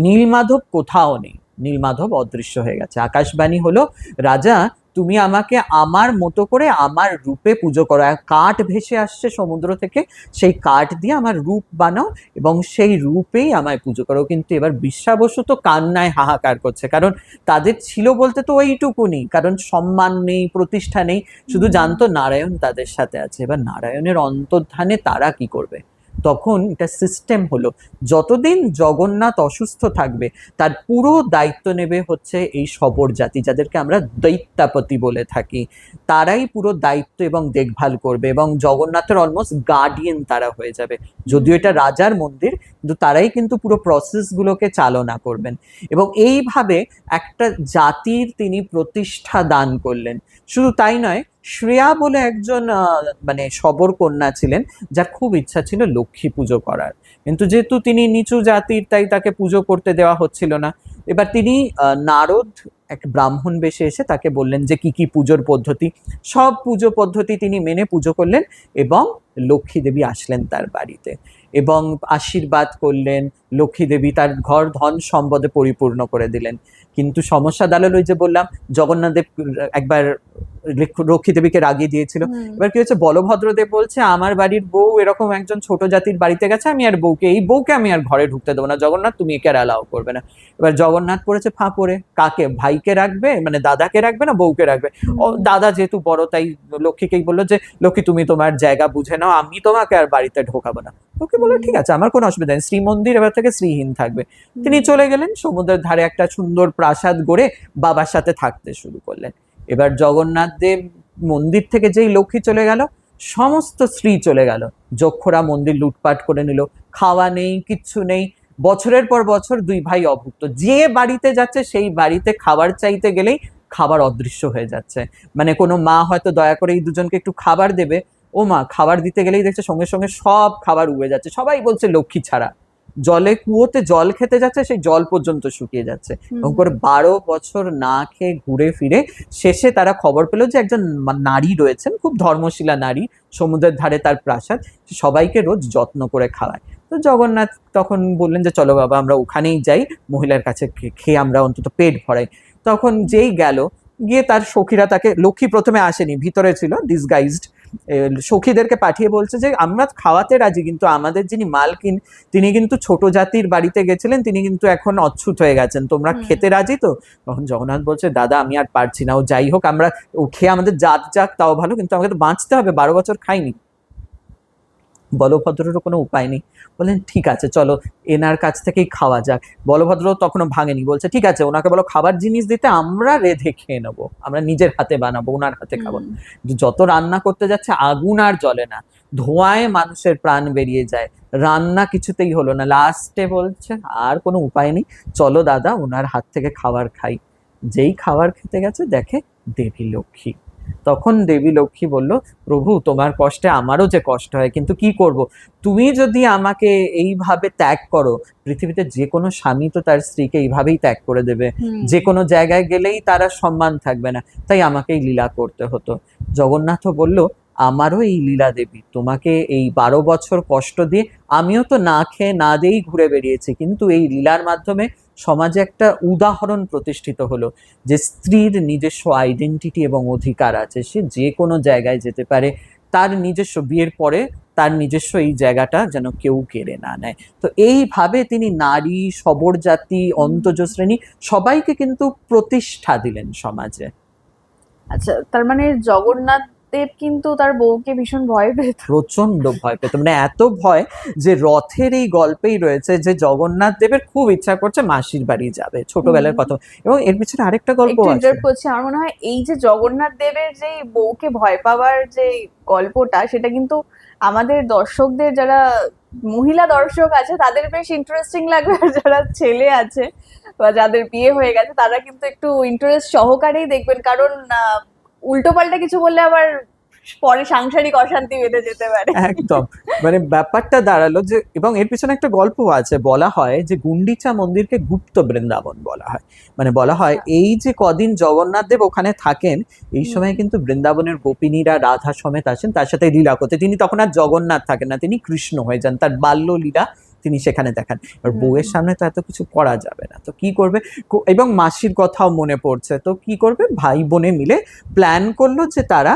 [SPEAKER 3] নীলমাধব কোথাও নেই, নীলমাধব অদৃশ্য হয়ে গেছে। আকাশবাণী হলো, রাজা তুমি আমাকে আমার মতো করে আমার রূপে পুজো করো, কাঠ ভেসে আসছে সমুদ্র থেকে, সেই কাঠ দিয়ে আমার রূপ বানাও এবং সেই রূপেই আমায় পুজো করো। কিন্তু এবার বিশ্বাবসু তো কান্নায় হাহাকার করছে, কারণ তাদের ছিল বলতে তো ওইটুকুনি, কারণ সম্মান নেই, প্রতিষ্ঠা নেই, শুধু জানতো নারায়ণ তাদের সাথে আছে। এবার নারায়ণের অন্তর্ধানে তারা কি করবে? তখন এটা সিস্টেম হলো, যতদিন জগন্নাথ অসুস্থ থাকবে তার পুরো দায়িত্ব নেবে হচ্ছে এই শবর জাতি, যাদেরকে আমরা দৈত্যাপতি বলে থাকি, তারাই পুরো দায়িত্ব এবং দেখভাল করবে, এবং জগন্নাথের অলমোস্ট গার্ডিয়ান তারা হয়ে যাবে। যদিও এটা রাজার মন্দির, কিন্তু তারাই কিন্তু পুরো প্রসেসগুলোকে চালনা করবেন, এবং এইভাবে একটা জাতির তিনি প্রতিষ্ঠা দান করলেন। শুধু তাই নয়, শ্রেয়া বলে একজন মানে শবর কন্যা ছিলেন, যার খুব ইচ্ছা ছিল লক্ষ্মী পুজো করার, কিন্তু যেহেতু তিনি নিচু জাতির, তাই তাকে পুজো করতে দেওয়া হচ্ছিল না। এবার তিনি নারদ এক ব্রাহ্মণ বেশে এসে তাকে বললেন যে কি কি পুজোর পদ্ধতি, সব পুজো পদ্ধতি তিনি মেনে পুজো করলেন, এবং লক্ষ্মী দেবী আসলেন তার বাড়িতে এবং আশীর্বাদ করলেন। লক্ষ্মী দেবী তার ঘর ধন সম্পদে পরিপূর্ণ করে দিলেন। কিন্তু সমস্যা দাঁড়ালো, ওই যে বললাম জগন্নাথ দেব একবার লক্ষ্মী দেবীকে রাগিয়ে দিয়েছিল। এবার কি হচ্ছে, বলভদ্রদেব বলছে আমার বাড়ির বউ এরকম একজন ছোট জাতির বাড়িতে গেছে, আমি আর এই বউকে আমি আর ঘরে ঢুকতে দেবো না, জগন্নাথ তুমি একে আর অ্যালাউ করবে না। এবার জগন্নাথ পড়েছে ফাঁপড়ে, কাকে, ভাইকে রাখবে, মানে দাদাকে রাখবে না বউকে রাখবে? ও দাদা যেহেতু বড়, তাই লক্ষ্মীকেই বললো যে লক্ষ্মী তুমি তোমার জায়গা বুঝে নাও, আমি তোমাকে আর বাড়িতে ঢোকাবো না। লক্ষ্মী বললো ঠিক আছে, আমার কোনো অসুবিধা নেই, শ্রীমন্দির এবার থেকে শ্রীহীন থাকবে। তিনি চলে গেলেন, সমুদ্রের ধারে একটা সুন্দর প্রাসাদ গড়ে বাবার সাথে থাকতে শুরু করলেন। এবার জগন্নাথ দেব মন্দির থেকে যেই লক্ষ্মী চলে গেল, সমস্ত স্ত্রী চলে গেল, যক্ষরা মন্দির লুটপাট করে নিল, খাওয়া নেই, কিচ্ছু নেই। বছরের পর বছর দুই ভাই অভুক্ত, যে বাড়িতে যাচ্ছে সেই বাড়িতে খাবার চাইতে গেলেই খাবার অদৃশ্য হয়ে যাচ্ছে। মানে কোনো মা হয়তো দয়া করে এই দুজনকে একটু খাবার দেবে, ও মা খাবার দিতে গেলেই দেখছে সঙ্গে সঙ্গে সব খাবার উবে যাচ্ছে। সবাই বলছে লক্ষ্মী ছাড়া, জলে কুয়োতে জল খেতে যাচ্ছে, সেই জল পর্যন্ত শুকিয়ে যাচ্ছে। এবং করে 12 বছর না খেয়ে ঘুরে ফিরে শেষে তারা খবর পেল যে একজন নারী রয়েছেন, খুব ধর্মশীলা নারী, সমুদ্রের ধারে তার প্রাসাদ, সবাইকে রোজ যত্ন করে খাওয়ায়। তো জগন্নাথ তখন বললেন যে চলো বাবা আমরা ওখানেই যাই, মহিলার কাছে খেয়ে আমরা অন্তত পেট ভরাই। তখন যেই গেল, গিয়ে তার সখীরা তাকে, লক্ষ্মী প্রথমে আসেনি, ভিতরে ছিল ডিসগাইজড, সখীদেরকে পাঠিয়ে বলছে যে আমরা খাওয়াতে রাজি, কিন্তু আমাদের যিনি মালকিন তিনি কিন্তু ছোট জাতির বাড়িতে গেছিলেন, তিনি কিন্তু এখন অচ্ছুত হয়ে গেছেন, তোমরা খেতে রাজি তো? তখন জগন্নাথ বলছে দাদা আমি আর পারছি না, ও যাই হোক, আমরা ও খেয়ে আমাদের জাত যাক তাও ভালো, কিন্তু আমাকে তো বাঁচতে হবে, 12 বছর খাইনি। বলভদ্রেরও কোনো উপায় নেই, বললেন ঠিক আছে চলো এনার কাছ থেকেই খাওয়া যাক। বলভদ্র তখনও ভাঙেনি, বলছে ঠিক আছে ওনাকে বলো খাবার জিনিস দিতে, আমরা রেঁধে খেয়ে নেবো, আমরা নিজের হাতে বানাবো, ওনার হাতে খাবো না। কিন্তু যত রান্না করতে যাচ্ছে আগুন আর জ্বলে না, ধোঁয়ায় মানুষের প্রাণ বেরিয়ে যায়, রান্না কিছুতেই হলো না। লাস্টে বলছে আর কোনো উপায় নেই, চলো দাদা ওনার হাত থেকে খাবার খাই। যেই খাবার খেতে গেছে দেখে দেবী লক্ষ্মী। তখন দেবী লক্ষ্মী বলল, প্রভু তোমার কষ্টে আমারও যে কষ্ট হয়, কিন্তু কি করব, তুমি যদি আমাকে এইভাবে ত্যাগ করো, পৃথিবীতে যে কোনো স্বামী তো তার স্ত্রীকে এইভাবেই ত্যাগ করে দেবে, যে কোনো জায়গায় গেলেই তারা সম্মান থাকবে না, তাই আমাকে এই লীলা করতে হতো। জগন্নাথও বলল, আমারও এই লীলা দেবী, তোমাকে এই 12 বছর কষ্ট দিয়ে আমিও তো না খেয়ে না দিয়েই ঘুরে বেরিয়েছি, কিন্তু এই লীলার মাধ্যমে সমাজে একটা উদাহরণ প্রতিষ্ঠিত হলো যে স্ত্রীর নিজস্ব আইডেন্টিটি এবং অধিকার আছে, সে যে কোনো জায়গায় যেতে পারে, তার নিজস্ব, বিয়ের পরে তার নিজস্ব এই জায়গাটা যেন কেউ কেড়ে না নেয়। তো এইভাবে তিনি নারী, সবর জাতি, অন্তজ শ্রেণী সবাইকে কিন্তু প্রতিষ্ঠা দিলেন সমাজে।
[SPEAKER 2] আচ্ছা, তার মানে জগন্নাথ দেব কিন্তু তার বউকে ভীষণ ভয় পেত।
[SPEAKER 3] প্রচন্ড ভয় পেত, মানে এত ভয় যে রথের এই গল্পেই রয়েছে যে জগন্নাথ দেবের খুব ইচ্ছা করছে মাসির বাড়ি যাবে, ছোটবেলার কথা। এবং এর পিছনে আরেকটা গল্প
[SPEAKER 2] একটু
[SPEAKER 3] আছে।
[SPEAKER 2] ইন্টারাপ্ট করছি, আমার মনে হয় এই যে জগন্নাথ দেবের যে বউকে ভয় পাওয়ার যে গল্পটা, সেটা কিন্তু আমাদের দর্শকদের, যারা মহিলা দর্শক আছে তাদের বেশ ইন্টারেস্টিং লাগবে, আর যারা ছেলে আছে বা যাদের বিয়ে হয়ে গেছে তারা কিন্তু একটু ইন্টারেস্ট সহকারেই দেখবেন, কারণ উল্টো পাল্টা কিছু বললে আবার পরে সাংসারিক অশান্তি বেঁধে যেতে পারে।
[SPEAKER 3] একদম, মানে ব্যাপারটা দাঁড়ালো যে, এবং এর পিছনে একটা গল্প আছে, বলা হয় যে গুন্ডিচা মন্দিরকে গুপ্ত বৃন্দাবন বলা হয়। মানে বলা হয় এই যে কদিন জগন্নাথ দেব ওখানে থাকেন, এই সময় কিন্তু বৃন্দাবনের গোপিনীরা রাধা সমেত আসেন তার সাথে লীলা করতে। তিনি তখন আর জগন্নাথ থাকেন না, তিনি কৃষ্ণ হয়ে যান, তার বাল্য লীলা তিনি সেখানে দেখান। আর বউয়ের সামনে তো এত কিছু করা যাবে না, তো কি করবে, এবং মাসির কথাও মনে পড়ছে, তো কি করবে, ভাই বোনে মিলে প্ল্যান করলো যে তারা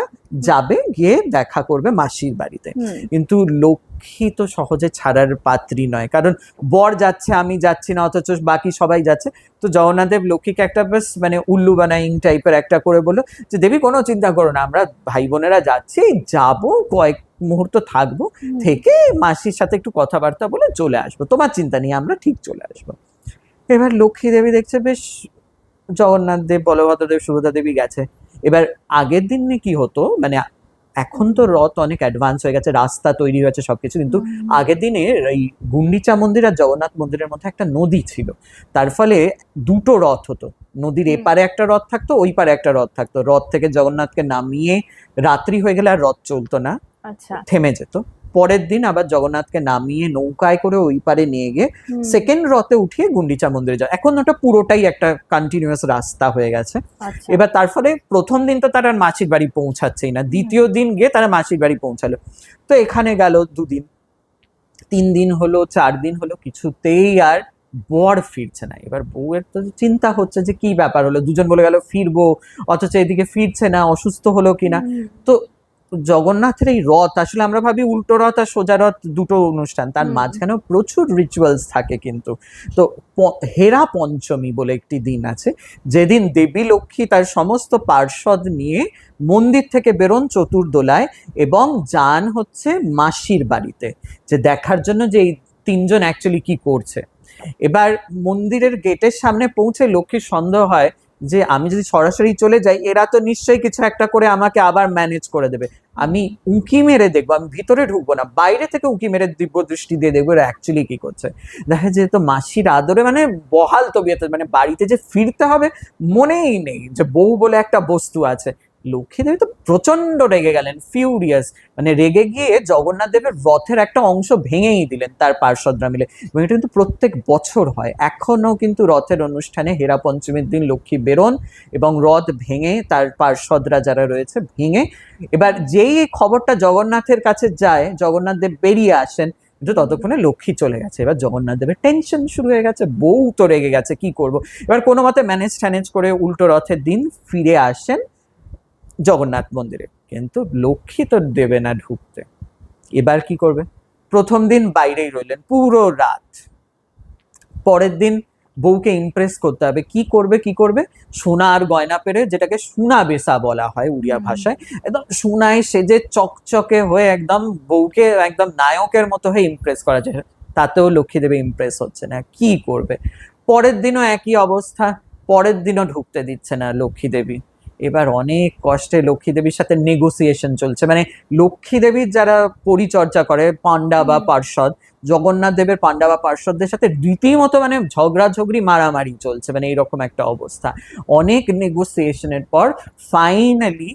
[SPEAKER 3] যাবে, গিয়ে দেখা করবে মাসির বাড়িতে। কিন্তু লক্ষ্মী তো সহজে ছাড়ার পাত্রী নয়, কারণ বর যাচ্ছে আমি যাচ্ছি না, অথচ বাকি সবাই যাচ্ছে। তো জগন্নাথদেব লক্ষ্মীকে একটা বেশ মানে উল্লু বানাইং টাইপের একটা করে বললো যে দেবী কোনো চিন্তা করো না, আমরা ভাই বোনেরা যাচ্ছি, যাবো কয়েক মুহূর্ত থাকবো, থেকে মাসির সাথে একটু কথাবার্তা বলে চলে আসবো, তোমার চিন্তা নেই, আমরা ঠিক চলে আসবো। এবার লক্ষ্মী দেবী দেখছে বেশ জগন্নাথ দেব, বলভদ্র দেব, সুভদ্রা দেবী গেছে। এবার আগের দিনে কি হতো, মানে এখন তো রথ অনেক অ্যাডভান্স হয়ে গেছে, রাস্তা তৈরি হয়েছে সবকিছু, কিন্তু আগের দিনে এই গুন্ডিচা মন্দির আর জগন্নাথ মন্দিরের মধ্যে একটা নদী ছিল, তার ফলে দুটো রথ হতো, নদীর এপারে একটা রথ থাকতো, ওই পারে একটা রথ থাকতো। রথ থেকে জগন্নাথকে নামিয়ে রাত্রি হয়ে গেলে আর রথ চলতো না,
[SPEAKER 2] আচ্ছা,
[SPEAKER 3] থেমে যেত। পরের দিন আবার জগন্নাথকে নামিয়ে নৌকায় করে ওই পারে নিয়ে গিয়ে সেকেন্ড রথে উঠিয়ে গুন্ডিচা মন্দিরে যায়। এখন ওটা পুরোটাই একটা কন্টিনিউয়াস রাস্তা হয়ে গেছে।
[SPEAKER 2] আচ্ছা।
[SPEAKER 3] এবার তার ফলে প্রথম দিন তো তারা মাসির বাড়ি পৌঁছাচ্ছেই না, দ্বিতীয় দিন গিয়ে তারা মাসির বাড়ি পৌঁছালো। তো এখানে গেল 2 দিন, 3 দিন হলো, 4 দিন হলো, কিছুতেই আর বর ফিরছে না। এবার বউয়ের তো চিন্তা হচ্ছে যে কি ব্যাপার হলো, দুজন বলে গেল ফিরবো, অথচ এদিকে ফিরছে না, অসুস্থ হলো কিনা। তো জগন্নাথের এই রথ, আসলে আমরা ভাবি উল্টো রথ আর সোজা রথ দুটো অনুষ্ঠান, তার মাঝখানেও প্রচুর রিচুয়ালস থাকে কিন্তু। তো হেরা পঞ্চমী বলে একটি দিন আছে, যেদিন দেবী লক্ষ্মী তার সমস্ত পার্ষদ নিয়ে মন্দির থেকে বেরোন চতুর্দোলায় এবং যান হচ্ছে মাসির বাড়িতে, যে দেখার জন্য যে এই 3 জন অ্যাকচুয়ালি কি করছে। এবার মন্দিরের গেটের সামনে পৌঁছে লক্ষ্মীর সন্দেহ হয় যে আমি যদি সরাসরি চলে যাই, এরা তো নিশ্চয়ই কিছু একটা করে আমাকে আবার ম্যানেজ করে দেবে, আমি উঁকি মেরে দেখবো, আমি ভিতরে ঢুকবো না, বাইরে থেকে উঁকি মেরে দিব্য দৃষ্টি দিয়ে দেখবো এরা অ্যাকচুয়ালি কি করছে। দেখা যায় তো মাসির আদরে মানে বহাল তবিয়তে, মানে বাড়িতে যে ফিরতে হবে মনেই নেই যে বউ বলে একটা বস্তু আছে। লক্ষ্মী দেবী তো প্রচন্ড রেগে গেলেন, ফিউরিয়াস, মানে রেগে গিয়ে জগন্নাথ দেবের রথের একটা অংশ ভেঙেই দিলেন তার পার্ষদরা মিলে। এবং এটা কিন্তু প্রত্যেক বছর হয়, এখনো কিন্তু রথের অনুষ্ঠানে হেরা পঞ্চমীর দিন লক্ষ্মী বেরোন এবং রথ ভেঙে তার পার্ষদরা যারা রয়েছে ভেঙে, এবার যেই খবরটা জগন্নাথের কাছে যায়, জগন্নাথ দেব বেরিয়ে আসেন, কিন্তু ততক্ষণে লক্ষ্মী চলে গেছে। এবার জগন্নাথ দেবের টেনশন শুরু হয়ে গেছে, বউ তো রেগে গেছে, কি করব। এবার কোনো মতে ম্যানেজ ট্যানেজ করে উল্টো রথের দিন ফিরে আসেন জগন্নাথ মন্দিরে, কিন্তু লক্ষ্মী তো দেবে না ঢুকতে। এবার কি করবে, প্রথম দিন বাইরেই রইলেন পুরো রাত, পরের দিন বউকে ইমপ্রেস করতে হবে, কি করবে সোনা আর গয়না পেরে, যেটাকে সোনা বেসা বলা হয় উড়িয়া ভাষায়, একদম সোনায় সেজে চকচকে হয়ে একদম বউকে একদম নায়কের মতো হয়ে ইমপ্রেস করা যায়। তাতেও লক্ষ্মী দেবী ইমপ্রেস হচ্ছে না, কি করবে? পরের দিনও একই অবস্থা, পরের দিনও ঢুকতে দিচ্ছে না লক্ষ্মী দেবী। এবার অনেক কষ্টে লক্ষ্মী দেবীর সাথে নেগোসিয়েশন চলছে, মানে লক্ষ্মী দেবীর যারা পরিচর্যা করে পান্ডা বা পার্ষদ, জগন্নাথ দেবের পান্ডা বা পার্ষদদের সাথে রীতিমতো মানে ঝগড়াঝগড়ি মারামারি চলছে, মানে এইরকম একটা অবস্থা। অনেক নেগোসিয়েশনের পর ফাইনালি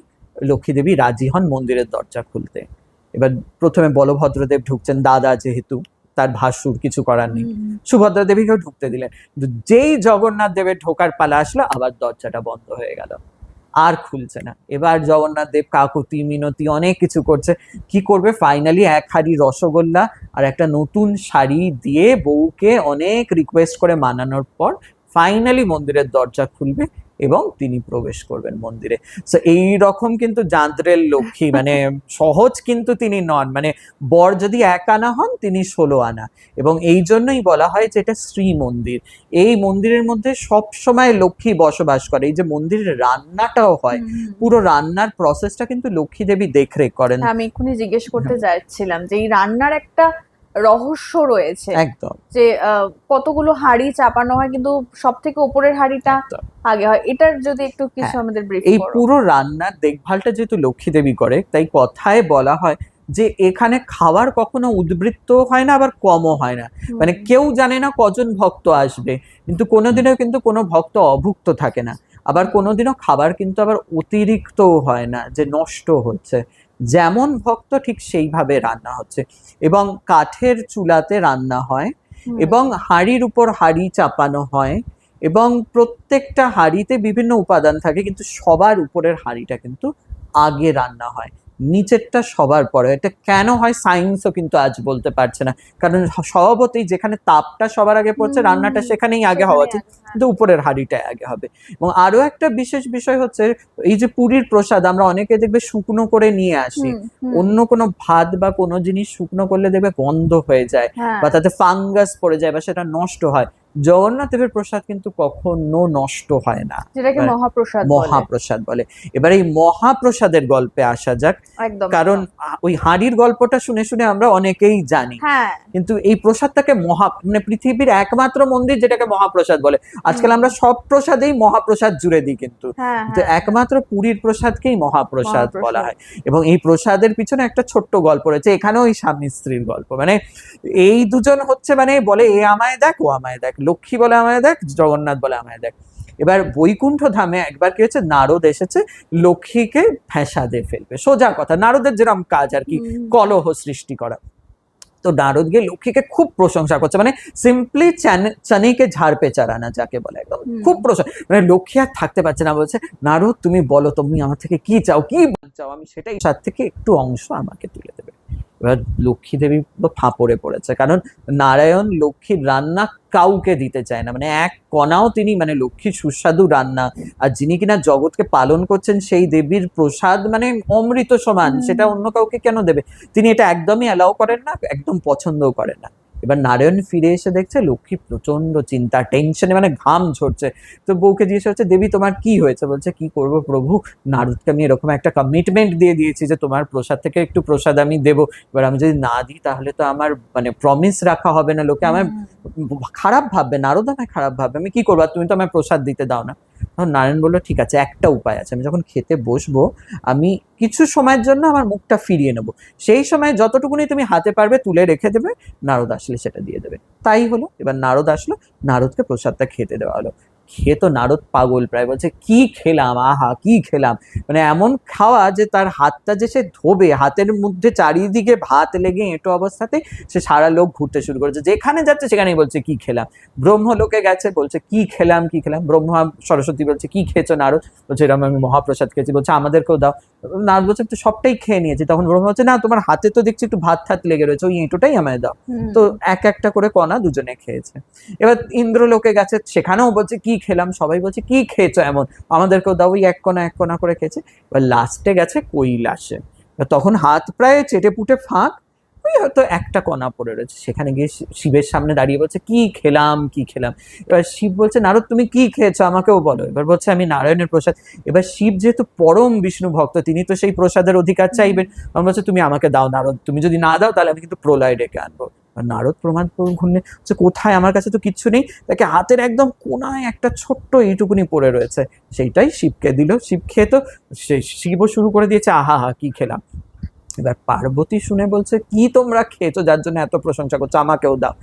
[SPEAKER 3] লক্ষ্মী দেবী রাজি হন মন্দিরের দরজা খুলতে। এবার প্রথমে বলভদ্রদেব ঢুকছেন, দাদা যেহেতু, তার ভাসুর, কিছু করার নেই। সুভদ্রা দেবীকেও ঢুকতে দিলেন, কিন্তু যেই জগন্নাথ দেবের ঢোকার পালা আসলো আবার দরজাটা বন্ধ হয়ে গেল, আর খুলছে না। এবার জগন্নাথ দেব কাকুতি মিনতি অনেক কিছু করছে, কি করবে? ফাইনালি এক হাঁড়ি রসগোল্লা আর একটা নতুন শাড়ি দিয়ে বউকে অনেক রিকোয়েস্ট করে মানানোর পর ফাইনালি মন্দিরের দরজা খুলবে এবং তিনি প্রবেশ করবেন মন্দিরে। তো এই রকম কিন্তু জাঁদরেল লক্ষ্মী, মানে সহজ কিন্তু তিনি নন, মানে বর যদি 1 আনা হন তিনি 16 আনা। এবং এই জন্যই বলা হয় যে এটা শ্রী মন্দির। এই মন্দিরের মধ্যে সব সময় লক্ষ্মী বসবাস করে। এই যে মন্দিরের রান্নাটাও হয়, পুরো রান্নার প্রসেসটা কিন্তু লক্ষ্মী দেবী দেখরেখ করেন।
[SPEAKER 2] আমি এক্ষুনি জিজ্ঞেস করতে যাচ্ছিলাম যে এই রান্নার একটা রহস্য রয়েছে,
[SPEAKER 3] একদম
[SPEAKER 2] যে কতগুলো হাঁড়ি চাপানো হয় কিন্তু সব থেকে উপরের হাঁড়িটা
[SPEAKER 3] একদম।
[SPEAKER 2] আগে হয়, এটার যদি একটু কিছু
[SPEAKER 3] হ্যাঁ,
[SPEAKER 2] আমাদের ব্রিফ
[SPEAKER 3] এই
[SPEAKER 2] করো।
[SPEAKER 3] পুরো রান্নার দেখভালটা যেহেতু লক্ষ্মী দেবী করে, তাই কথায় বলা হয় যে এখানে খাবার কখনো উদ্বৃত্ত হয় না, আবার কমও হয় না। মানে কেউ জানে না কজন ভক্ত আসবে, কিন্তু কোনোদিনও কিন্তু কোনো ভক্ত অভুক্ত থাকে না। আবার কোনোদিনও খাবার কিন্তু আবার অতিরিক্তও হয় না যে নষ্ট হচ্ছে। যেমন ভক্ত ঠিক সেইভাবে রান্না হচ্ছে, এবং কাঠের চুলাতে রান্না হয়, এবং হাঁড়ির উপর হাঁড়ি চাপানো হয়, এবং প্রত্যেকটা হাঁড়িতে বিভিন্ন উপাদান থাকে, কিন্তু সবার উপরের হাঁড়িটা কিন্তু আগে রান্না হয়, নিচেরটা সবার পরে। এটা কেন হয় সায়েন্সও কিন্তু আজ বলতে পারছে না, কারণ স্বভাবতই যেখানে তাপটা সবার আগে পড়ছে রান্নাটা সেখানেই আগে হওয়া উচিত, কিন্তু উপরের হাঁড়িটা আগে হবে। এবং আরো একটা বিশেষ বিষয় হচ্ছে, এই যে পুরীর প্রসাদ আমরা অনেকে দেখবে শুকনো করে নিয়ে আসি, অন্য কোনো ভাত বা কোনো জিনিস শুকনো করলে দেখবে গন্ধ হয়ে যায়, বা তাতে ফাঙ্গাস পড়ে যায়, বা সেটা নষ্ট হয়। জগন্নাথ দেবের প্রসাদ কিন্তু কখনো নষ্ট হয় না,
[SPEAKER 2] যেটাকে
[SPEAKER 3] মানে
[SPEAKER 2] মহাপ্রসাদ বলে।
[SPEAKER 3] মহাপ্রসাদ বলে। এবার এই মহাপ্রসাদের গল্পে আসা যাক,
[SPEAKER 2] একদম,
[SPEAKER 3] কারণ ওই হাঁড়ির গল্পটা শুনে শুনে আমরা অনেকেই জানি,
[SPEAKER 2] হ্যাঁ
[SPEAKER 3] কিন্তু এই প্রসাদটাকে মানে পৃথিবীর একমাত্র মন্দির যেটাকে মহাপ্রসাদ বলে। আজকাল আমরা সব প্রসাদেই মহাপ্রসাদ জুড়ে দিই, কিন্তু
[SPEAKER 2] হ্যাঁ
[SPEAKER 3] কিন্তু একমাত্র পুরীর প্রসাদকেই মহাপ্রসাদ বলা
[SPEAKER 2] মহাপ্রসাদ।
[SPEAKER 3] হয়। এবং এই প্রসাদের পিছনে একটা ছোট্ট গল্প রয়েছে, এখানেও ওই স্বামী স্ত্রীর গল্প। মানে এই দুজন হচ্ছে, মানে বলে এ আমায় দেখ, ও আমায় দেখ, লক্ষ্মী বলে আমায় দেখ, জগন্নাথ বলে আমায় দেখ। এবার বৈকুণ্ঠ ধামে একবার কি হচ্ছে, নারদ এসেছে লক্ষ্মীকে ফ্যাসাদে ফেলবে, সোজা কথা, নারদের যেরকম কাজ আর কি, কলহ সৃষ্টি করা। তো নারদ গিয়ে লক্ষ্মীকে খুব প্রশংসা করছে, মানে সিম্পলি চানিকে ঝাড় পে চারানা যাকে বলে, একদম খুব প্রশংসা। মানে লক্ষ্মী আর থাকতে পারছে না, বলছে নারদ তুমি বলো, তুমি আমার থেকে কি চাও, কি চাও, আমি সেটাই, তার থেকে একটু অংশ আমাকে তুলে দেবে। এবার লক্ষ্মী দেবী তো ফাঁপড়ে পড়েছে, কারণ নারায়ণ লক্ষ্মীর রান্না কাউকে দিতে চায় না, মানে এক কণাও তিনি, মানে লক্ষ্মীর সুস্বাদু রান্না আর যিনি কিনা জগৎকে পালন করছেন সেই দেবীর প্রসাদ মানে অমৃত সমান, সেটা অন্য কাউকে কেন দেবে? তিনি এটা একদমই অ্যালাউ করেন না, একদম পছন্দও করেন না। এবার নারায়ণ ফিরে এসে দেখছে লক্ষ্মী প্রচন্ড চিন্তা টেনশনে, মানে ঘাম ঝরছে। তো বউকে জিজ্ঞেস হচ্ছে, দেবী তোমার কি হয়েছে? বলছে কি করব প্রভু, নারদকে আমি এরকম একটা কমিটমেন্ট দিয়ে দিয়েছি যে তোমার প্রসাদ থেকে একটু প্রসাদ আমি দেবো, এবার আমি যদি না দিই তাহলে তো আমার মানে প্রমিস রাখা হবে না, লোকে আমার খারাপ ভাববে, নারদ আমায় খারাপ ভাববে, আমি কি করবো, তুমি তো আমায় প্রসাদ দিতে দাও না। তখন নারায়ণ বললো ঠিক আছে, একটা উপায় আছে, আমি যখন খেতে বসবো আমি কিছু সময়ের জন্য আমার মুখটা ফিরিয়ে নেবো, সেই সময় যতটুকুনি তুমি হাতে পারবে তুলে রেখে দেবে, নারদ আসলে সেটা দিয়ে দেবে। তাই হলো, এবার নারদ আসলো, নারদকে প্রসাদটা খেতে দেওয়া হলো। খেয়ে তো নারদ পাগল প্রায়, বলছে কি খেলাম, আহা কি খেলাম, মানে এমন খাওয়া যে তার হাতটা যে সে ধোবে, হাতের মধ্যে চারিদিকে ভাত লেগে এঁটো অবস্থাতে সে সারা লোক ঘুরতে শুরু করেছে, যেখানে যাচ্ছে সেখানেই বলছে কি খেলাম। ব্রহ্মলোকে গেছে, বলছে কি খেলাম কি খেলাম, ব্রহ্মা সরস্বতী বলছে কি খেয়েছো নারদ? বলছে এরকম আমি মহাপ্রসাদ খেয়েছি। বলছে আমাদেরকেও দাও। নারদ বলছে তো সবটাই খেয়ে নিয়েছি। তখন ব্রহ্মা বলছে না, তোমার হাতে তো দেখছি একটু ভাত ঠাত লেগে রয়েছে, ওই এঁটোটাই আমায় দাও। তো এক একটা করে কণা দুজনে খেয়েছে। এবার ইন্দ্রলোকে গেছে, সেখানেও বলছে কি খেলাম, সবাই বলছে কি খেয়েছো এমন, আমাদেরকেও দাও, ওই এক কণা করে খেয়েছে। এবার লাস্টে গেছে কৈলাসে, তখন হাত প্রায় চেটে পুটে ফাঁক, ওই হয়তো একটা কণা পড়ে রয়েছে, সেখানে গিয়ে শিবের সামনে দাঁড়িয়ে বলছে কি খেলাম কি খেলাম। এবার শিব বলছে নারদ তুমি কি খেয়েছো আমাকেও বলো। এবার বলছে আমি নারায়ণের প্রসাদ। এবার শিব যেহেতু পরম বিষ্ণু ভক্ত, তিনি তো সেই প্রসাদের অধিকার চাইবেন। তখন বলছে তুমি আমাকে দাও নারদ, তুমি যদি না দাও তাহলে আমি কিন্তু প্রলয় ডেকে আনবো। আর নারদ প্রমাণ ঘুরলে কোথায়, আমার কাছে তো কিচ্ছু নেই। তাকে হাতের একদম কোনায় একটা ছোট্ট এইটুকুনি পড়ে রয়েছে, সেইটাই শিবকে দিল। শিব খেয়ে তো শিবও শুরু করে দিয়েছে আহা হা কি খেলাম। এবার পার্বতী শুনে বলছে কি তোমরা খেয়েছো যার জন্য এত প্রশংসা করছো, আমাকেও দাও।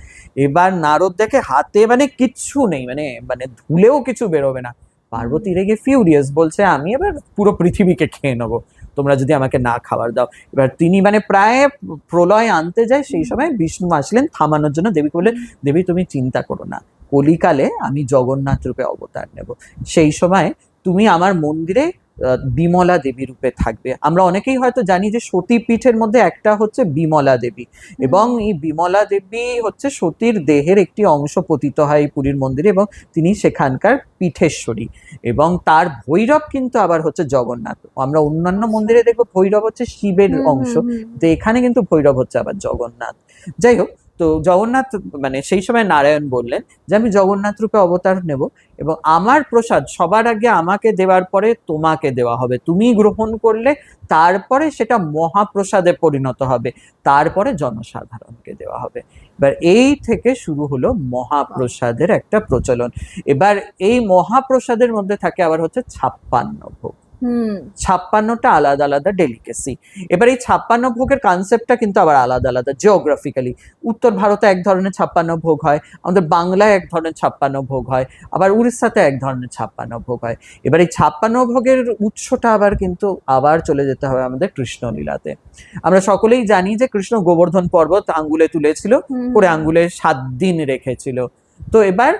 [SPEAKER 3] এবার নারদ দেখে হাতে মানে কিচ্ছু নেই, মানে মানে ধুলেও কিছু বেরোবে না। পার্বতী রেগে ফিউরিয়াস, বলছে আমি এবার পুরো পৃথিবীকে খেয়ে নেবো তোমরা যদি আমাকে না খাবার দাও। এবার তিনি মানে প্রায় প্রলয় আনতে যায়, সেই সময় বিষ্ণু আসলেন থামানোর জন্য। দেবীকে বললেন দেবী তুমি চিন্তা করো না, কলিকালে আমি জগন্নাথ রূপে অবতার নেব, সেই সময় তুমি আমার মন্দিরে বিমলা দেবী রূপে থাকবে। আমরা অনেকেই হয়তো জানি যে সতী পীঠের মধ্যে একটা হচ্ছে বিমলা দেবী, এবং এই বিমলা দেবী হচ্ছে সতীর দেহের একটি অংশ পতিত হয় এই পুরীর মন্দিরে, এবং তিনি সেখানকার পীঠেশ্বরী। এবং তার ভৈরব কিন্তু আবার হচ্ছে জগন্নাথ। আমরা অন্যান্য মন্দিরে দেখবো ভৈরব হচ্ছে শিবের অংশ, তো এখানে কিন্তু ভৈরব হচ্ছে আবার জগন্নাথ। যাই হোক, তো জগন্নাথ মানে সেই সময় নারায়ণ বললেন যে আমি জগন্নাথ রূপে অবতার নেব, এবং আমার প্রসাদ সবার আগে আমাকে দেওয়ার পরে তোমাকে দেওয়া হবে, তুমি গ্রহণ করলে তারপরে সেটা মহাপ্রসাদে পরিণত হবে, তারপরে জনসাধারণকে দেওয়া হবে। এবার এই থেকে শুরু হলো মহাপ্রসাদের একটা প্রচলন। এবার এই মহাপ্রসাদের মধ্যে থাকে আবার হচ্ছে 56 ভোগ। 56টা আলাদা আলাদা ডেলিকেসি। এবার এই 56 ভোগের কনসেপ্টটা কিন্তু আবার আলাদা আলাদা জিওগ্রাফিক্যালি। উত্তর ভারতে এক ধরনের 56 ভোগ হয়, আমাদের বাংলায় এক ধরনের 56 ভোগ হয়, আবার উড়িষ্যাতে এক ধরনের 56 ভোগ হয়। এবার এই 56 ভোগের উৎসটা আবার কিন্তু আবার চলে যেতে হবে আমাদের কৃষ্ণলীলাতে। আমরা সকলেই জানি যে কৃষ্ণ গোবর্ধন পর্বত আঙ্গুলে তুলেছিল, করে আঙ্গুলে 7 দিন রেখেছিল। তো এবার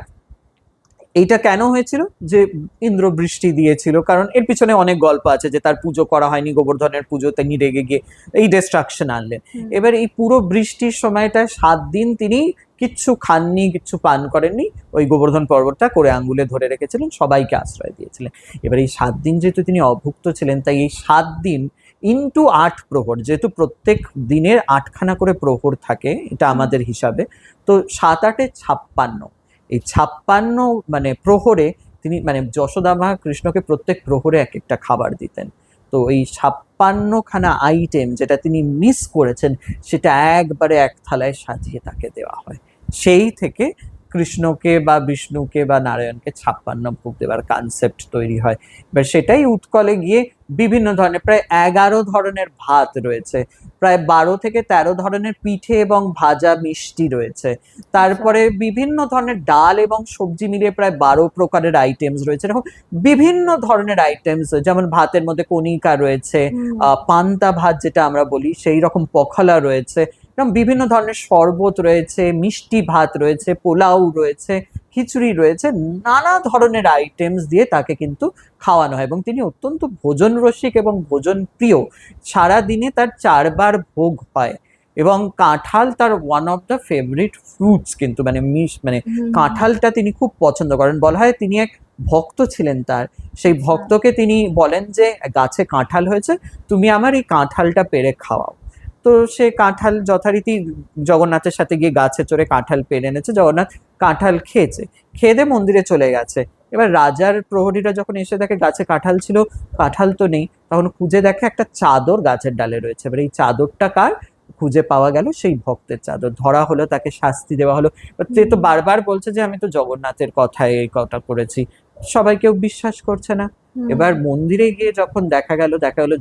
[SPEAKER 3] এইটা কেন হয়েছিল, যে ইন্দ্র বৃষ্টি দিয়েছিল, কারণ এর পিছনে অনেক গল্প আছে যে তার পুজো করা হয়নি, গোবর্ধনের পুজো, তিনি রেগে গিয়ে এই ডিস্ট্রাকশন আনলেন। এবার এই পুরো বৃষ্টির সময়টা 7 দিন তিনি কিচ্ছু খাননি, কিচ্ছু পান করেননি, ওই গোবর্ধন পর্বতটা করে আঙ্গুলে ধরে রেখেছিলেন, সবাইকে আশ্রয় দিয়েছিলেন। এবার এই 7 দিন যেহেতু তিনি অভুক্ত ছিলেন, তাই এই 7 দিন ইন্টু 8 প্রহর, যেহেতু প্রত্যেক দিনের 8খানা করে প্রহর থাকে, এটা আমাদের হিসাবে, তো 7 8 56। এই 56 মানে প্রহরে তিনি মানে যশোদা মা কৃষ্ণকে প্রত্যেক প্রহরে এক একটা খাবার দিতেন। তো এই 56খানা আইটেম যেটা তিনি মিস করেছেন, সেটা একবারে এক থালায় সাজিয়ে তাকে দেওয়া হয়। সেই থেকে কৃষ্ণকে বা বিষ্ণুকে বা নারায়ণকে 56 ভোগ দেওয়ার কনসেপ্ট তৈরি হয়। এবার সেটাই উৎকলে গিয়ে বিভিন্ন ধরনের প্রায় 11 ধরনের ভাত রয়েছে, প্রায় 12 থেকে 13 ধরনের পিঠে এবং ভাজা মিষ্টি রয়েছে, তারপরে বিভিন্ন ধরনের ডাল এবং সবজি মিলিয়ে প্রায় 12 প্রকারের আইটেমস রয়েছে। এরকম বিভিন্ন ধরনের আইটেমস, যেমন ভাতের মধ্যে কণিকা রয়েছে, পান্তা ভাত যেটা আমরা বলি সেই রকম পখালা রয়েছে, এরকম বিভিন্ন ধরনের শরবত রয়েছে, মিষ্টি ভাত রয়েছে, পোলাও রয়েছে, খিচুড়ি রয়েছে, নানা ধরনের আইটেমস দিয়ে তাকে কিন্তু খাওয়ানো হয়। এবং তিনি অত্যন্ত ভোজন রসিক এবং ভোজন প্রিয়, সারাদিনে তার 4 বার ভোগ হয়। এবং কাঁঠাল তার one of the favourite fruits, কিন্তু মানে মানে কাঁঠালটা তিনি খুব পছন্দ করেন। বলা হয় তিনি এক ভক্ত ছিলেন তার, সেই ভক্তকে তিনি বলেন যে গাছে কাঁঠাল হয়েছে, তুমি আমার এই কাঁঠালটা পেড়ে খাওয়াও। তো সে কাঁঠাল যথারীতি জগন্নাথের সাথে গিয়ে গাছে চড়ে কাঁঠাল পেড়ে এনেছে, জগন্নাথ কাঁঠাল খেয়েছে, খেয়ে দিয়ে মন্দিরে চলে গেছে। এবার রাজার প্রহরীরা যখন এসে দেখে গাছে কাঁঠাল ছিল, কাঁঠাল তো নেই, তখন খুঁজে দেখে একটা চাদর গাছের ডালে রয়েছে। এবার এই চাদরটা কার, খুঁজে পাওয়া গেল সেই ভক্তের চাদর, ধরা হলো, তাকে শাস্তি দেওয়া হলো। সে তো বারবার বলছে যে আমি তো জগন্নাথের কথায় এই কথা করেছি, সবাই কেউ বিশ্বাস করছে না। এবার মন্দিরে গিয়ে যখন দেখা গেল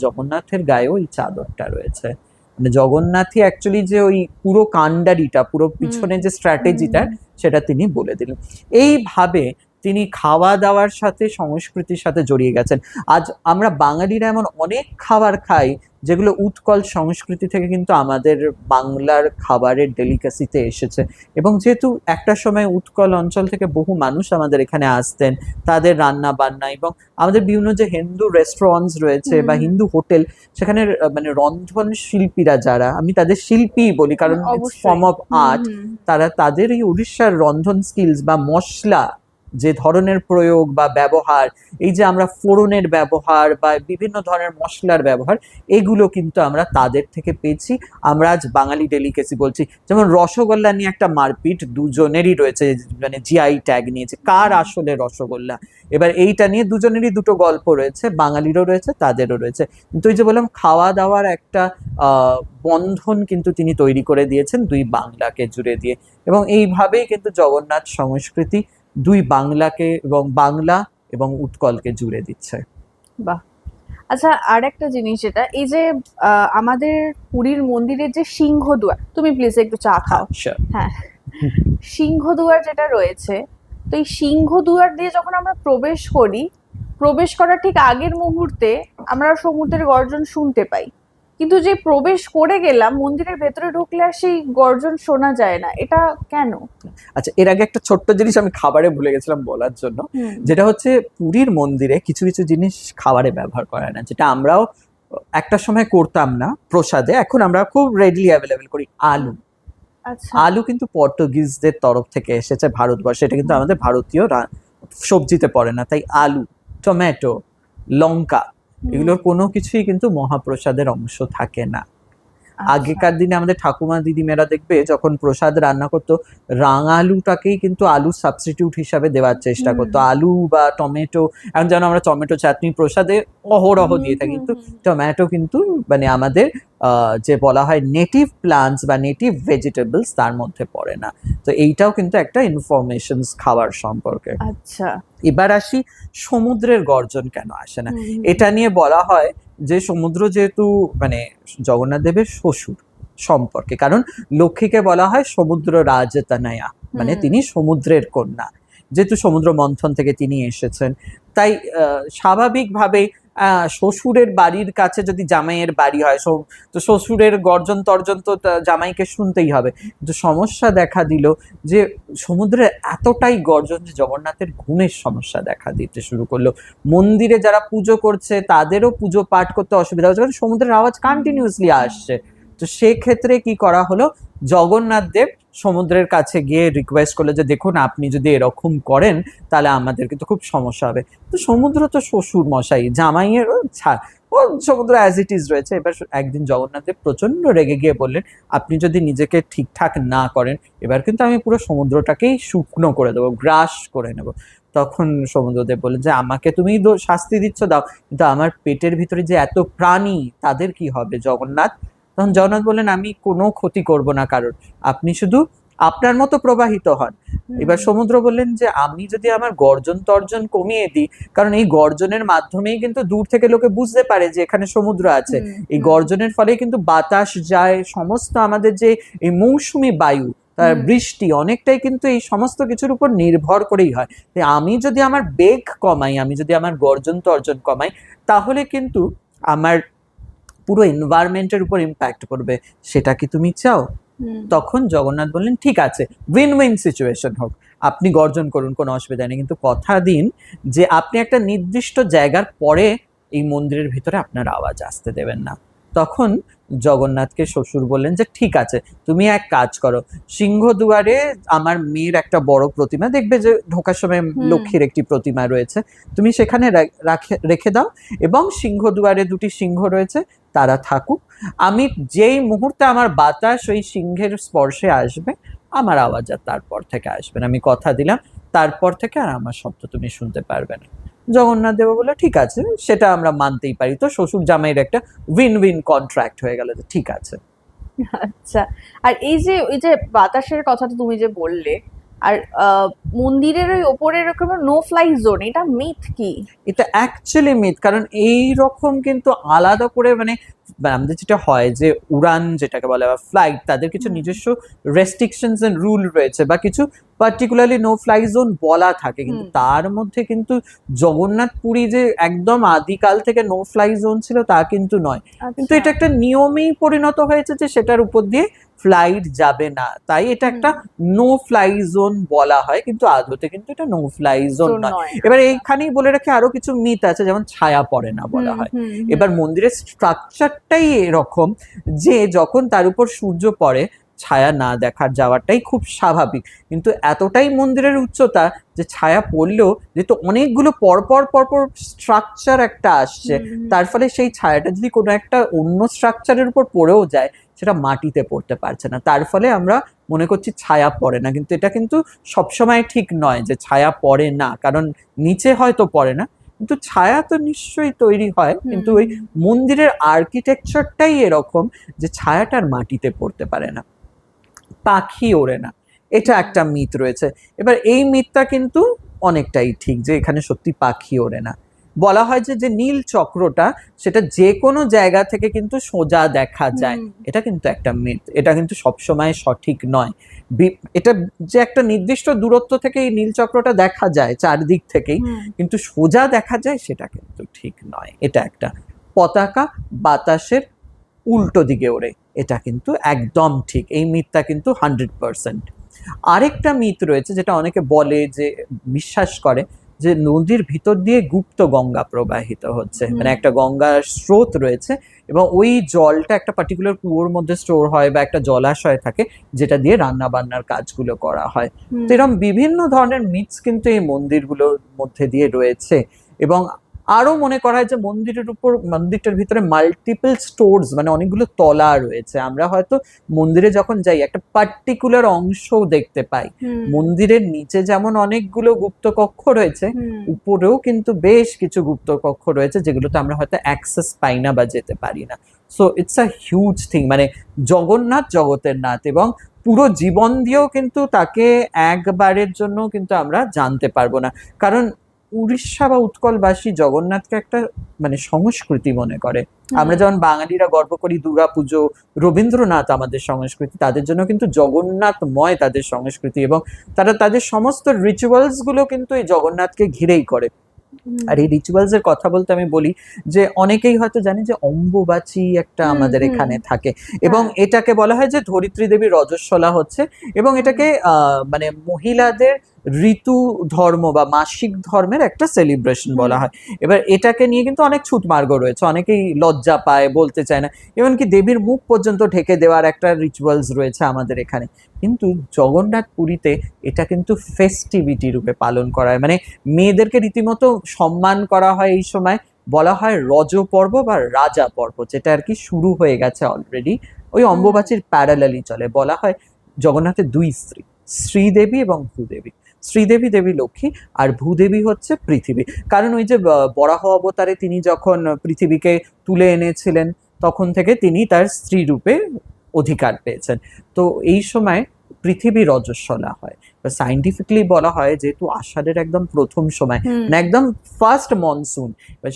[SPEAKER 3] জগন্নাথের গায়েও এই চাদরটা রয়েছে। মানে জগন্নাথই অ্যাকচুয়ালি যে ওই পুরো কাণ্ডারিটা, পুরো পিছনে যে স্ট্র্যাটেজিটা, সেটা তিনি বলে দিলেন। এইভাবে তিনি খাওয়া দাওয়ার সাথে সংস্কৃতির সাথে জড়িয়ে গেছেন। আজ আমরা বাঙালিরা এমন অনেক খাবার খাই যেগুলো উৎকল সংস্কৃতি থেকে কিন্তু আমাদের বাংলার খাবারের ডেলিকাসিতে এসেছে। এবং যেহেতু একটা সময় উৎকল অঞ্চল থেকে বহু মানুষ আমাদের এখানে আসতেন, তাদের রান্না বান্না এবং আমাদের বিভিন্ন যে হিন্দু রেস্টুরেন্টস রয়েছে বা হিন্দু হোটেল, সেখানে মানে রন্ধন শিল্পীরা যারা, আমি তাদের শিল্পী বলি কারণ ফর্ম অফ আর্ট, তারা তাদের এই উড়িষ্যার রন্ধন স্কিলস বা মশলা যে ধরনের প্রয়োগ বা ব্যবহার, এই যে আমরা ফোড়নের ব্যবহার বা বিভিন্ন ধরনের মশলার ব্যবহার, এগুলো কিন্তু আমরা তাদের থেকে পেয়েছি। আমরা আজ বাঙালি ডেলিকেসি বলছি। যেমন রসগোল্লা নিয়ে একটা মারপিট দুজনেরই রয়েছে, মানে জিআই ট্যাগ নিয়েছে, কার আসলে রসগোল্লা। এবার এইটা নিয়ে দুজনেরই দুটো গল্প রয়েছে, বাঙালিরও রয়েছে, তাদেরও রয়েছে। কিন্তু ওই যে বললাম, খাওয়া দাওয়ার একটা বন্ধন কিন্তু তিনি তৈরি করে দিয়েছেন দুই বাংলাকে জুড়ে দিয়ে, এবং এইভাবেই কিন্তু জগন্নাথ সংস্কৃতি দুই বাংলাকে এবং বাংলা এবং উৎকলকে জুড়ে দিচ্ছে।
[SPEAKER 2] বাহ। আচ্ছা, আর একটা জিনিস, যেটা এই যে আমাদের পুরীর মন্দিরের যে সিংহদুয়ার, তুমি প্লিজ একটু চা খাও।
[SPEAKER 3] আচ্ছা,
[SPEAKER 2] হ্যাঁ, সিংহদুয়ার যেটা রয়েছে, তো এই সিংহদুয়ার দিয়ে যখন আমরা প্রবেশ করি, প্রবেশ করার ঠিক আগের মুহূর্তে আমরা সমুদ্রের গর্জন শুনতে পাই, কিন্তু যে প্রবেশ করে গেলাম মন্দিরের ভেতরে ঢুকলে আর সেই গর্জন শোনা যায় না, এটা কেন?
[SPEAKER 3] আচ্ছা, এর আগে একটা ছোট্ট জিনিস আমি খাবারে ভুলে গেছিলাম বলার জন্য, যেটা হচ্ছে পুরীর মন্দিরে কিছু কিছু জিনিস খাবারে ব্যবহার করা না, যেটা আমরাও একটা সময় করতাম না প্রসাদে, এখন আমরা খুব রেডিলি অ্যাভেলেবেল করি। আলু।
[SPEAKER 2] আচ্ছা।
[SPEAKER 3] আলু কিন্তু পর্তুগিজদের তরফ থেকে এসেছে ভারতবর্ষে, এটা কিন্তু আমাদের ভারতীয় সবজিতে পড়ে না। তাই আলু, টমেটো, লঙ্কা, এগুলোর কোনো কিছুই কিন্তু মহাপ্রসাদের অংশ থাকে না। আগেকার দিনে আমাদের ঠাকুমা দিদিমেরা দেখবে যখন প্রসাদ রান্না করতো, রাঙালুটাকেই কিন্তু আলু সাবস্টিটিউট হিসাবে দেওয়ার চেষ্টা করতো। আলু বা টমেটো, এখন যেন আমরা টমেটো চাটনি প্রসাদে অহরহ দিয়ে থাকি, কিন্তু টমেটো কিন্তু মানে আমাদের যে বলা হয় নেটিভ প্লান্টস বা নেটিভ ভেজিটেবলস, তার মধ্যে পড়ে না। তো এইটাও কিন্তু একটা ইনফরমেশন খাবার সম্পর্কে।
[SPEAKER 2] আচ্ছা।
[SPEAKER 3] এবার আসি সমুদ্রের গর্জন কেন আসে না। এটা নিয়ে বলা হয় যে সমুদ্র যেহেতু মানে জগন্নাথ দেবের শ্বশুর সম্পর্কে, কারণ লক্ষ্মীকে বলা হয় সমুদ্র রাজতনয়া, মানে তিনি সমুদ্রের কন্যা, যেহেতু সমুদ্র মন্থন থেকে তিনি এসেছেন, তাই স্বাভাবিকভাবেই শ্বশুরের বাড়ির কাছে যদি জামাইয়ের বাড়ি হয়, তো শ্বশুরের গর্জন তর্জন তো জামাইকে শুনতেই হবে। কিন্তু সমস্যা দেখা দিল যে সমুদ্রের এতটাই গর্জন যে জগন্নাথের ঘুমের সমস্যা দেখা দিতে শুরু করলো। মন্দিরে যারা পুজো করছে তাদেরও পুজো পাঠ করতে অসুবিধা হচ্ছে, কারণ সমুদ্রের আওয়াজ কন্টিনিউয়াসলি আসছে। তো সেক্ষেত্রে কি করা হলো, জগন্নাথ দেব সমুদ্রের কাছে গিয়ে রিকোয়েস্ট করলো যে দেখুন, আপনি যদি এরকম করেন তাহলে আমাদের কিন্তু খুব সমস্যা হবে। তো সমুদ্র তো শ্বশুর মশাই, জামাইয়েরও ছাড়, ও সমুদ্র অ্যাজ ইট ইজ রয়েছে। এবার একদিন জগন্নাথ দেব প্রচন্ড রেগে গিয়ে বললেন, আপনি যদি নিজেকে ঠিকঠাক না করেন, এবার কিন্তু আমি পুরো সমুদ্রটাকেই শুকনো করে দেবো, গ্রাস করে নেব। তখন সমুদ্রদেব বললেন যে আমাকে তুমি শাস্তি দিচ্ছ দাও, কিন্তু আমার পেটের ভিতরে যে এত প্রাণী, তাদের কি হবে জগন্নাথ? তখন জগন্নাথ বললেন, আমি কোনো ক্ষতি করব না কারোর, আপনি শুধু আপনার মতো প্রবাহিত হন। এবার সমুদ্র বললেন যে আমি যদি আমার গর্জন তর্জন কমিয়ে দিই, কারণ এই গর্জনের মাধ্যমেই কিন্তু দূর থেকে লোকে বুঝতে পারে যে এখানে সমুদ্র আছে, এই গর্জনের ফলে কিন্তু বাতাস যায়, সমস্ত আমাদের যে এই মৌসুমী বায়ু, তার বৃষ্টি অনেকটাই কিন্তু এই সমস্ত কিছুর উপর নির্ভর করেই হয়। তাই আমি যদি আমার বেগ কমাই, আমি যদি আমার গর্জন তর্জন কমাই, তাহলে কিন্তু আমার পুরো এনভায়রনমেন্টের উপর ইম্প্যাক্ট করবে। সেটা কি তুমি চাও? তখন জগন্নাথ বললেন, ঠিক আছে, উইন উইন সিচুয়েশন হোক, আপনি গর্জন করুন, কোনো অসুবিধা নেই, কিন্তু কথা দিন যে আপনি একটা নির্দিষ্ট জায়গার পরে এই মন্দিরের ভিতরে আপনার আওয়াজ আসতে দেবেন না। তখন জগন্নাথকে শ্বশুর বললেন যে ঠিক আছে, তুমি এক কাজ করো, সিংহদুয়ারে আমার মেয়ের একটা বড় প্রতিমা দেখবে, যে ঢোকার সময় লক্ষ্মীর একটি প্রতিমা রয়েছে, তুমি সেখানে রেখে দাও, এবং সিংহদুয়ারে দুটি সিংহ রয়েছে, তারা থাকুক। আমি যেই মুহূর্তে আমার বাতাস ওই সিংহের স্পর্শে আসবে, আমার আওয়াজ আর তারপর থেকে আসবে না, আমি কথা দিলাম, তারপর থেকে আর আমার শব্দ তুমি শুনতে পারবে না। জগন্নাথ দেব বলে ঠিক আছে, সেটা আমরা মানতেই পারি। তো শ্বশুর জামাইয়ের একটা উইন উইন কন্ট্রাক্ট হয়ে গেল, যে ঠিক আছে।
[SPEAKER 2] আচ্ছা, আর এই যে ওই যে বাতাসের কথাটা তুমি যে বললে, আর মন্দিরের ওই ওপরে এরকম নো ফ্লাই জোন, এটা মিথ কি?
[SPEAKER 3] এটা অ্যাকচুয়ালি মিথ, কারণ এই রকম কিন্তু আলাদা করে মানে আমাদের যেটা হয় যে উড়ান যেটাকে বলে বা ফ্লাইট, তাদের কিছু নিজস্ব রেস্ট্রিকশনস এন্ড রুল রয়েছে, বা কিছু পার্টিকুলারলি নো ফ্লাই জোন বলা থাকে, কিন্তু তার মধ্যে কিন্তু জগন্নাথ পুরী যে একদম আদিকাল থেকে নো ফ্লাই জোন ছিল তা কিন্তু নয়। কিন্তু এটা একটা নিয়মেই পরিণত হয়েছে যে সেটার উপর দিয়ে ফ্লাইট যাবে না, তাই এটা একটা নো ফ্লাই জোন বলা হয়, কিন্তু আদতে কিন্তু এটা নো ফ্লাই জোন নয়। এবার এইখানেই বলে রাখি, আরো কিছু মিথ আছে, যেমন ছায়া পড়ে না বলা হয়। এবার মন্দিরের স্ট্রাকচারটাই এরকম যে যখন তার উপর সূর্য পড়ে, ছায়া না দেখার যাওয়াটাই খুব স্বাভাবিক, কিন্তু এতটাই মন্দিরের উচ্চতা যে ছায়া পড়লেও যেহেতু অনেকগুলো পরপর পরপর স্ট্রাকচার একটা আসছে, তার ফলে সেই ছায়াটা যদি কোনো একটা অন্য স্ট্রাকচারের উপর পড়েও যায় সেটা মাটিতে পড়তে পারছে না, তার ফলে আমরা মনে করছি ছায়া পড়ে না, কিন্তু এটা কিন্তু সবসময় ঠিক নয় যে ছায়া পড়ে না, কারণ নিচে হয়তো পড়ে না, কিন্তু ছায়া তো নিশ্চয়ই তৈরি হয়, কিন্তু ওই মন্দিরের আর্কিটেকচারটাই এরকম যে ছায়াটা আর মাটিতে পড়তে পারে না, পাখি ওড়ে না, এটা একটা মিথ রয়েছে। এবার এই মিথটা কিন্তু অনেকটাই ঠিক যে এখানে সত্যি পাখি ওড়ে না। বলা হয় যে যে নীল চক্রটা সেটা যে কোনো জায়গা থেকে কিন্তু সোজা দেখা যায়, এটা কিন্তু একটা মিথ, এটা কিন্তু সবসময় সঠিক নয়। এটা যে একটা নির্দিষ্ট দূরত্ব থেকে এই নীল চক্রটা দেখা যায় চারদিক থেকেই, কিন্তু সোজা দেখা যায় সেটা কিন্তু ঠিক নয়। এটা একটা পতাকা বাতাসের উল্টো দিকে ওড়ে, এটা কিন্তু একদম ঠিক, এই মিথটা কিন্তু 100%। আরেকটা মিথ রয়েছে যেটা অনেকে বলে যে বিশ্বাস করে যে নদীর ভিতর দিয়ে গুপ্ত গঙ্গা প্রবাহিত হচ্ছে, মানে একটা গঙ্গার স্রোত রয়েছে এবং ওই জলটা একটা পার্টিকুলার কুয়োর মধ্যে স্টোর হয় বা একটা জলাশয় থাকে যেটা দিয়ে রান্না বান্নার কাজগুলো করা হয়। তো এরকম বিভিন্ন ধরনের মিথস কিন্তু এই মন্দিরগুলোর মধ্যে দিয়ে রয়েছে। এবং আরো মনে করা হয় যে মন্দিরটার ভিতরে মাল্টিপল স্টোরস, মানে অনেকগুলো তলা রয়েছে, আমরা হয়তো মন্দিরে যখন যাই একটা পার্টিকুলার অংশ দেখতে পাই, মন্দিরের নিচে যেমন অনেকগুলো গুপ্ত কক্ষ রয়েছে, উপরেও কিন্তু বেশ কিছু গুপ্ত কক্ষ রয়েছে যেগুলোতে আমরা হয়তো অ্যাক্সেস পাই না বা যেতে পারি না। So it's a huge thing, মানে জগন্নাথ জগতের নাথ, এবং পুরো জীবন দিয়েও কিন্তু তাকে একবারের জন্য কিন্তু আমরা জানতে পারবো না, কারণ উড়িষ্যা বা উৎকলবাসী জগন্নাথকে একটা মানে সংস্কৃতি মনে করে। আমরা যেমন বাঙালিরা গর্ব করি দুর্গাপুজো, রবীন্দ্রনাথ আমাদের সংস্কৃতি, তাদের জন্য কিন্তু জগন্নাথময় তাদের সংস্কৃতি, এবং তারা তাদের সমস্ত রিচুয়ালস গুলো কিন্তু এই জগন্নাথকে ঘিরেই করে। আর এই রিচুয়ালস এর কথা বলতে আমি বলি যে অনেকেই হয়তো জানে যে অম্বুবাচী একটা আমাদের এখানে থাকে, এবং এটাকে বলা হয় যে ধরিত্রী দেবীর রজস্বলা হচ্ছে, এবং এটাকে মানে মহিলাদের ঋতু ধর্ম বা মাসিক ধর্মের একটা সেলিব্রেশন বলা হয়। এবার এটাকে নিয়ে কিন্তু অনেক ছুতমার্গ রয়েছে, অনেকেই লজ্জা পায়, বলতে চায় না, এমনকি দেবীর মুখ পর্যন্ত ঢেকে দেওয়ার একটা রিচুয়ালস রয়েছে আমাদের এখানে। কিন্তু জগন্নাথ পুরীতে এটা কিন্তু ফেস্টিভিটি রূপে পালন করা হয়, মানে মেয়েদেরকে রীতিমতো সম্মান করা হয় এই সময়, বলা হয় রজ পর্ব বা রাজা পর্ব, যেটা আর কি শুরু হয়ে গেছে অলরেডি, ওই অম্বুবাচীর প্যারালালি চলে। বলা হয় জগন্নাথের দুই স্ত্রী, শ্রীদেবী এবং ভূদেবী, শ্রীদেবী দেবী লক্ষ্মী আর ভূদেবী হচ্ছে পৃথিবী, কারণ ওই যে বরাহ অবতারে তিনি যখন পৃথিবীকে তুলে এনেছিলেন তখন থেকে তিনি তার স্ত্রী রূপে অধিকার পেয়েছেন। তো এই সময় পৃথিবী রজস্বলা হয়, সাইন্টিফিকলি বলা হয় যেহেতু আষাঢ়ের একদম প্রথম সময়, মানে একদম ফার্স্ট মনসুন,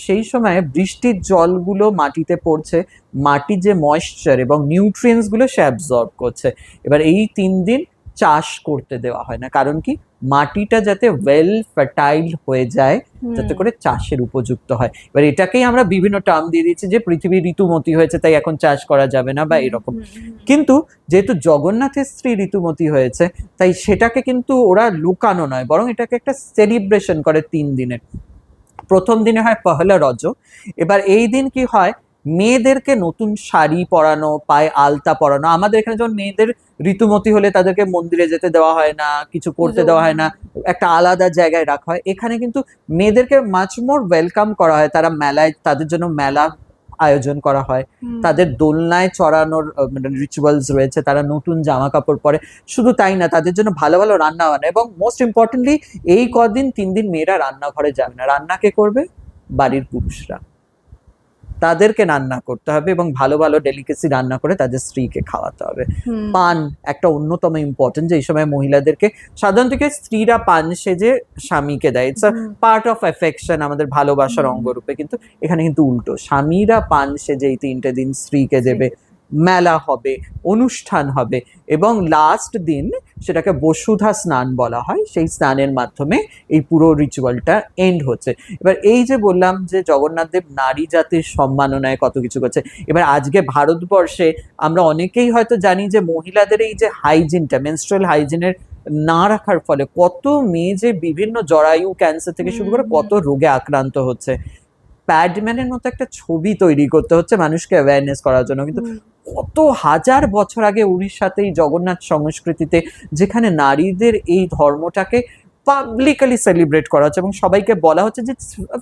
[SPEAKER 3] সেই সময় বৃষ্টির জলগুলো মাটিতে পড়ছে, মাটির যে ময়েশ্চার এবং নিউট্রিয়েন্টস গুলো সে অ্যাবজর্ব করছে। এবার এই 3 দিন চাষ করতে দেওয়া হয় না, কারণ কি মাটিটা যাতে ওয়েল ফার্টাইল হয়ে যায়, যাতে করে চাষের উপযুক্ত হয়। এবার এটাকেই আমরা বিভিন্ন টার্ম দিয়ে দিচ্ছি যে পৃথিবী ঋতুমতী হয়েছে তাই এখন চাষ করা যাবে না বা এরকম, কিন্তু যেহেতু জগন্নাথের স্ত্রী ঋতুমতী হয়েছে তাই সেটাকে কিন্তু ওরা লুকানো নয়, বরং এটাকে একটা সেলিব্রেশন করে 3 দিনের। প্রথম দিনে হয় পহেলা রজ। এবার এই দিন কি হয়, মেয়েদেরকে নতুন শাড়ি পরানো, পায়ে আলতা পরানো। আমাদের এখানে যেমন মেয়েদের ঋতুমতী হলে তাদেরকে মন্দিরে যেতে দেওয়া হয় না, কিছু করতে দেওয়া হয় না, একটা আলাদা জায়গায় রাখা হয়। এখানে কিন্তু মেয়েদেরকে মাচ মোর ওয়েলকাম করা হয়, তারা মেলায়, তাদের জন্য মেলা আয়োজন করা হয়, তাদের দোলনায় চড়ানোর রিচুয়ালস রয়েছে, তারা নতুন জামা কাপড় পরে, শুধু তাই না তাদের জন্য ভালো ভালো রান্না বান্না, এবং মোস্ট ইম্পর্টেন্টলি এই কদিন 3 দিন মেয়েরা রান্নাঘরে যাবে না, রান্না কে করবে, বাড়ির পুরুষরা, তাদেরকে রান্না করতে হবে এবং ভালো ভালো ডেলিকেসি রান্না করে তাদের স্ত্রীকে খাওয়াতে হবে। পান একটা অন্যতম ইম্পর্টেন্ট, যে এই সময় মহিলাদেরকে সাধারণত স্ত্রীরা পান সেজে স্বামীকে দেয়, it's a part of affection, আমাদের ভালোবাসার অঙ্গরূপে, কিন্তু এখানে কিন্তু উল্টো, স্বামীরা পান সেজে এই 3টে দিন স্ত্রীকে দেবে, মেলা হবে, অনুষ্ঠান হবে, এবং লাস্ট দিন সেটাকে বসুধা স্নান বলা হয়, সেই স্নানের মাধ্যমে এই পুরো রিচুয়ালটা এন্ড হচ্ছে। এবার এই যে বললাম যে জগন্নাথ দেব নারী জাতির সম্মাননায় কত কিছু করছে, এবার আজকে ভারতবর্ষে আমরা অনেকেই হয়তো জানি যে মহিলাদের এই যে হাইজিনটা, মেনস্ট্রুয়াল হাইজিনের না রাখার ফলে কত মেয়ে যে বিভিন্ন জরায়ু ক্যান্সার থেকে শুরু করে কত রোগে আক্রান্ত হচ্ছে। প্যাডম্যানের মতো একটা ছবি তৈরি করতে হচ্ছে মানুষকে অ্যাওয়ারনেস করার জন্য, কিন্তু কত হাজার বছর আগে উড়িষ্যাতে এই জগন্নাথ সংস্কৃতিতে, যেখানে নারীদের এই ধর্মটাকে পাবলিকলি সেলিব্রেট করা হচ্ছে এবং সবাইকে বলা হচ্ছে যে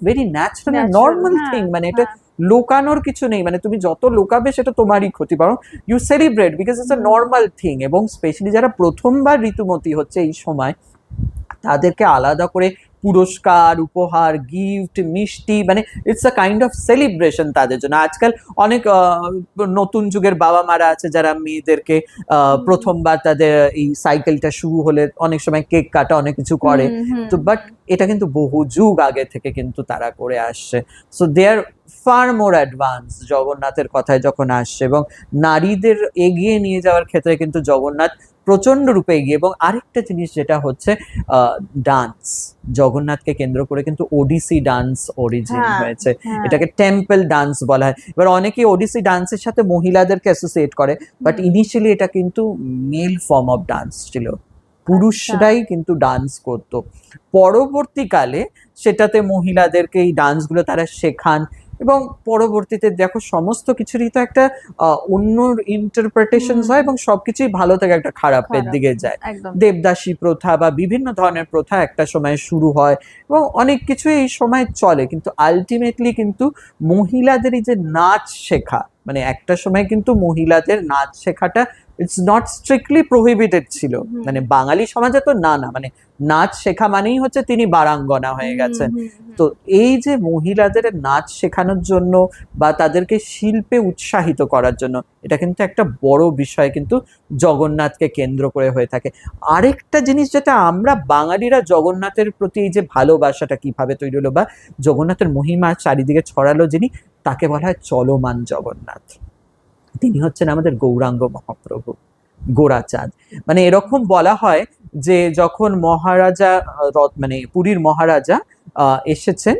[SPEAKER 3] ভেরি ন্যাচারাল
[SPEAKER 2] Natural,
[SPEAKER 3] নর্মাল
[SPEAKER 2] হ্যাঁ,
[SPEAKER 3] থিং, মানে এটা
[SPEAKER 2] হ্যাঁ।
[SPEAKER 3] লোকানোর কিছু নেই, মানে তুমি যত লোকাবে সেটা তোমারই ক্ষতি, পারো you celebrate because it's a normal thing. এবং স্পেশালি যারা প্রথমবার ঋতুমতী হচ্ছে এই সময়, তাদেরকে আলাদা করে পুরস্কার, উপহার, গিফট, মিষ্টি, মানে it's a kind of celebration তাদের জন্য। আজকাল অনেক নতুন যুগের বাবা মারা আছে যারা মেয়েদেরকে প্রথমবার তাদের এই সাইকেলটা শুরু হলে অনেক সময় কেক কাটা, অনেক কিছু করে। তো বাট এটা কিন্তু বহু যুগ আগে থেকে কিন্তু তারা করে আসছে। So they are far more advance জগন্নাথের কথায় যখন আসছে, এবং নারীদের এগিয়ে নিয়ে যাওয়ার ক্ষেত্রে কিন্তু জগন্নাথ প্রচন্ড রূপে এগিয়ে। এবং আরেকটা জিনিস যেটা হচ্ছে ডান্স, জগন্নাথকে কেন্দ্র করে কিন্তু ওডিসি ডান্স অরিজিন
[SPEAKER 2] হ্যাঁ,
[SPEAKER 3] হয়েছে,
[SPEAKER 2] হ্যাঁ।
[SPEAKER 3] এটাকে টেম্পল ডান্স বলা হয়। এবার অনেকেই ওডিসি ডান্সের সাথে মহিলাদেরকে অ্যাসোসিয়েট করে, বাট ইনিশিয়ালি এটা কিন্তু মেল ফর্ম অফ ডান্স ছিল, পুরুষরাই কিন্তু ডান্স করতো। পরবর্তীকালে সেটাতে মহিলাদেরকে এই ডান্সগুলো তারা শেখান, এবং পরবর্তীতে দেখো সমস্ত কিছুরই তো একটা অন্য ইন্টারপ্রিটেশন হয়, এবং সবকিছুই ভালো থেকে একটা খারাপের
[SPEAKER 2] খারাপ,
[SPEAKER 3] দিকে যায়।
[SPEAKER 2] একদম।
[SPEAKER 3] দেবদাসী প্রথা বা বিভিন্ন ধরনের প্রথা একটা সময় শুরু হয়, এবং অনেক কিছু এই সময় চলে, কিন্তু আলটিমেটলি কিন্তু মহিলাদের এই যে নাচ শেখা, মানে একটা সময় কিন্তু মহিলাদের নাচ শেখাটা ইটস নট স্ট্রিক্টলি প্রহিবিটেড ছিল, মানে বাঙালি সমাজে তো না, মানে নাচ শেখা মানেই হচ্ছে তিনি বারাঙ্গনা হয়ে গেছেন। তো এই যে মহিলাদের নাচ শেখানোর জন্য বা তাদেরকে শিল্পে উৎসাহিত করার জন্য, এটা কিন্তু একটা বড় বিষয় কিন্তু জগন্নাথকে কেন্দ্র করে হয়ে থাকে। আরেকটা জিনিস যেটা আমরা বাঙালিরা জগন্নাথের প্রতি এই যে ভালোবাসাটা কিভাবে তৈরি হলো বা জগন্নাথের মহিমা চারিদিকে ছড়ালো, যিনি, তাকে বলা হয় চলমান জগন্নাথ। তিনি হচ্ছেন আমাদের গৌরাঙ্গ মহাপ্রভু, গোরাচাঁদ। মানে এরকম বলা হয় যে যখন মহারাজা মানে পুরীর মহারাজা এসেছেন,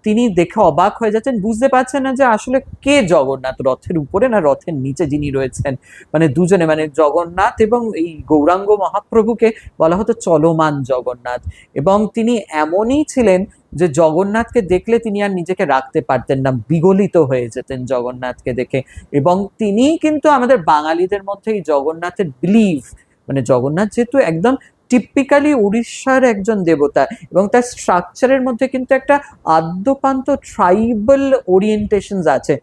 [SPEAKER 3] তিনি দেখে অবাক হয়ে যাচ্ছেন, বুঝতে পারছেন না যে আসলে কে জগন্নাথ, রথের উপরে না রথের নিচে যিনি রয়েছেন, মানে দুজনে, মানে জগন্নাথ এবং এই গৌরাঙ্গ মহাপ্রভুকে বলা হতো চলমান জগন্নাথ। এবং তিনি এমনই ছিলেন যে জগন্নাথকে দেখলে তিনি আর নিজেকে রাখতে পারতেন না, বিগলিত হয়ে যেতেন জগন্নাথকে দেখে। এবং তিনিই কিন্তু আমাদের বাঙালিদের মধ্যে এই জগন্নাথের বিলিভ, মানে জগন্নাথ যেহেতু একদম টিপিক্যালি উড়িষ্যার একজন দেবতা, এবং তার স্ট্রাকচারের মধ্যে কিন্তু একটা আদ্যপান্ত ট্রাইবাল ওরিয়েন্টেশন আছে।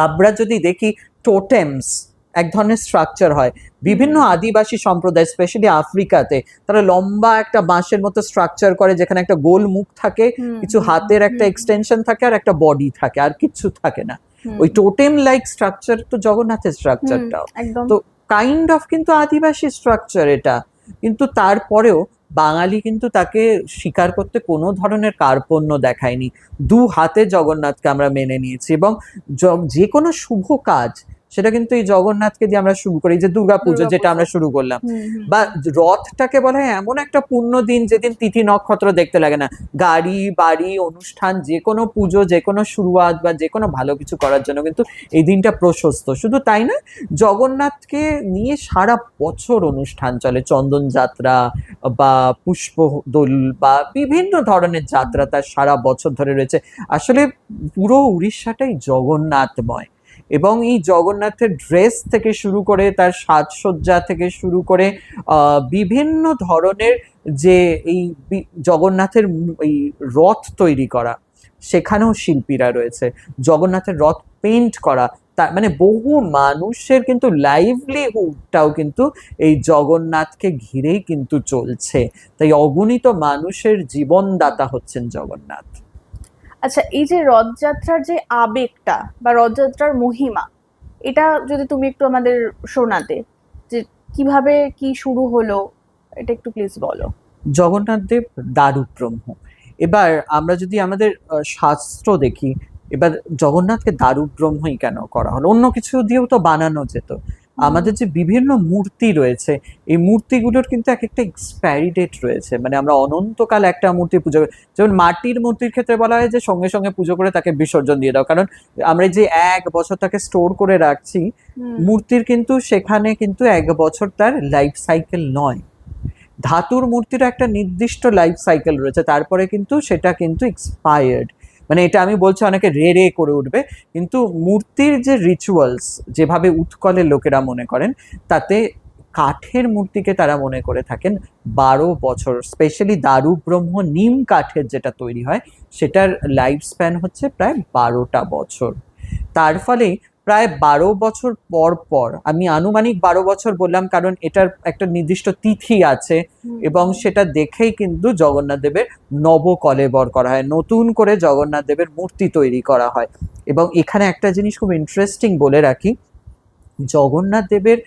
[SPEAKER 3] আমরা যদি দেখি টোটেমস এক ধরনের স্ট্রাকচার হয়, বিভিন্ন আদিবাসী সম্প্রদায় স্পেশালি আফ্রিকাতে তারা লম্বা একটা বাঁশের মতো স্ট্রাকচার করে, যেখানে একটা গোল মুখ থাকে, কিছু হাতের একটা এক্সটেনশন থাকে, আর একটা বডি থাকে, আর কিচ্ছু থাকে না। ওই টোটেম লাইক স্ট্রাকচার তো জগন্নাথের স্ট্রাকচারটাও,
[SPEAKER 2] একদম।
[SPEAKER 3] তো কাইন্ড অফ কিন্তু আদিবাসী স্ট্রাকচার এটা। কিন্তু তারপরেও বাঙালি কিন্তু তাকে স্বীকার করতে কোনো ধরনের কার্পণ্য দেখায়নি, দু হাতে জগন্নাথকে আমরা মেনে নিয়েছি। এবং যে কোনো শুভ কাজ সেটা কিন্তু এই জগন্নাথকে দিয়ে আমরা শুরু করি, যে দুর্গাপুজো যেটা আমরা শুরু করলাম, বা রথটাকে বলা হয় এমন একটা পুণ্য দিন যেদিন তিথি নক্ষত্র দেখতে লাগে না, গাড়ি বাড়ি অনুষ্ঠান, যে কোনো পুজো, যে কোনো শুরুয়াত বা যে কোনো ভালো কিছু করার জন্য কিন্তু এই দিনটা প্রশস্ত। শুধু তাই না, জগন্নাথকে নিয়ে সারা বছর অনুষ্ঠান চলে, চন্দন যাত্রা বা পুষ্প দোল বা বিভিন্ন ধরনের যাত্রা তার সারা বছর ধরে রয়েছে। আসলে পুরো উড়িষ্যাটাই জগন্নাথময়, এবং এই জগন্নাথের ড্রেস থেকে শুরু করে তার সাজসজ্জা থেকে শুরু করে বিভিন্ন ধরনের যে এই জগন্নাথের এই রথ তৈরি করা, সেখানেও শিল্পীরা রয়েছে। জগন্নাথের রথ পেইন্ট করা, তার মানে বহু মানুষের কিন্তু লাইভলিহুডটাও কিন্তু এই জগন্নাথকে ঘিরেই কিন্তু চলছে। তাই অগণিত মানুষের জীবনদাতা হচ্ছেন জগন্নাথ।
[SPEAKER 2] আচ্ছা, এই যে রথযাত্রার যে আবেগটা বা রথযাত্রার মহিমা, এটা যদি তুমি একটু আমাদের শোনাতে, যে কিভাবে কি শুরু হলো, এটা একটু প্লিজ বলো।
[SPEAKER 3] জগন্নাথ দেব দারুব্রহ্ম। এবার আমরা যদি আমাদের শাস্ত্র দেখি, এবার জগন্নাথকে দারুব্রহ্মই কেন করা হলো, অন্য কিছু দিয়েও তো বানানো যেত। আমাদের যে বিভিন্ন মূর্তি রয়েছে, এই মূর্তিগুলোর কিন্তু এক একটা এক্সপায়ারি ডেট রয়েছে, মানে আমরা অনন্তকাল একটা মূর্তি পুজো করি। যেমন মাটির মূর্তির ক্ষেত্রে বলা হয় যে সঙ্গে সঙ্গে পুজো করে তাকে বিসর্জন দিয়ে দাও, কারণ আমরা যে 1 বছর তাকে স্টোর করে রাখছি, মূর্তির কিন্তু সেখানে কিন্তু 1 বছর তার লাইফ সাইকেল নয়। ধাতুর মূর্তির একটা নির্দিষ্ট লাইফ সাইকেল রয়েছে, তারপরে কিন্তু সেটা কিন্তু এক্সপায়ার্ড। মানে এটা আমি বলছি অনেকে রে রে করে উঠবে, কিন্তু মূর্তির যে রিচুয়ালস যেভাবে উৎকলের লোকেরা মনে করেন, তাতে কাঠের মূর্তিকে তারা মনে করে থাকেন 12 বছর। স্পেশালি দারু ব্রহ্ম নিম কাঠের যেটা তৈরি হয়, সেটার লাইফ স্প্যান হচ্ছে প্রায় 12টা বছর। তার ফলে প্রায় 12 বছর পর পর, আমি আনুমানিক 12 বছর বললাম কারণ এটার একটা নির্দিষ্ট তিথি আছে, এবং সেটা দেখেই কিন্তু জগন্নাথ দেবের নবকলেবর করা হয়, নতুন করে জগন্নাথ দেবের মূর্তি তৈরি করা হয়। এবং এখানে একটা জিনিস খুব ইন্টারেস্টিং বলে রাখি, জগন্নাথ দেবের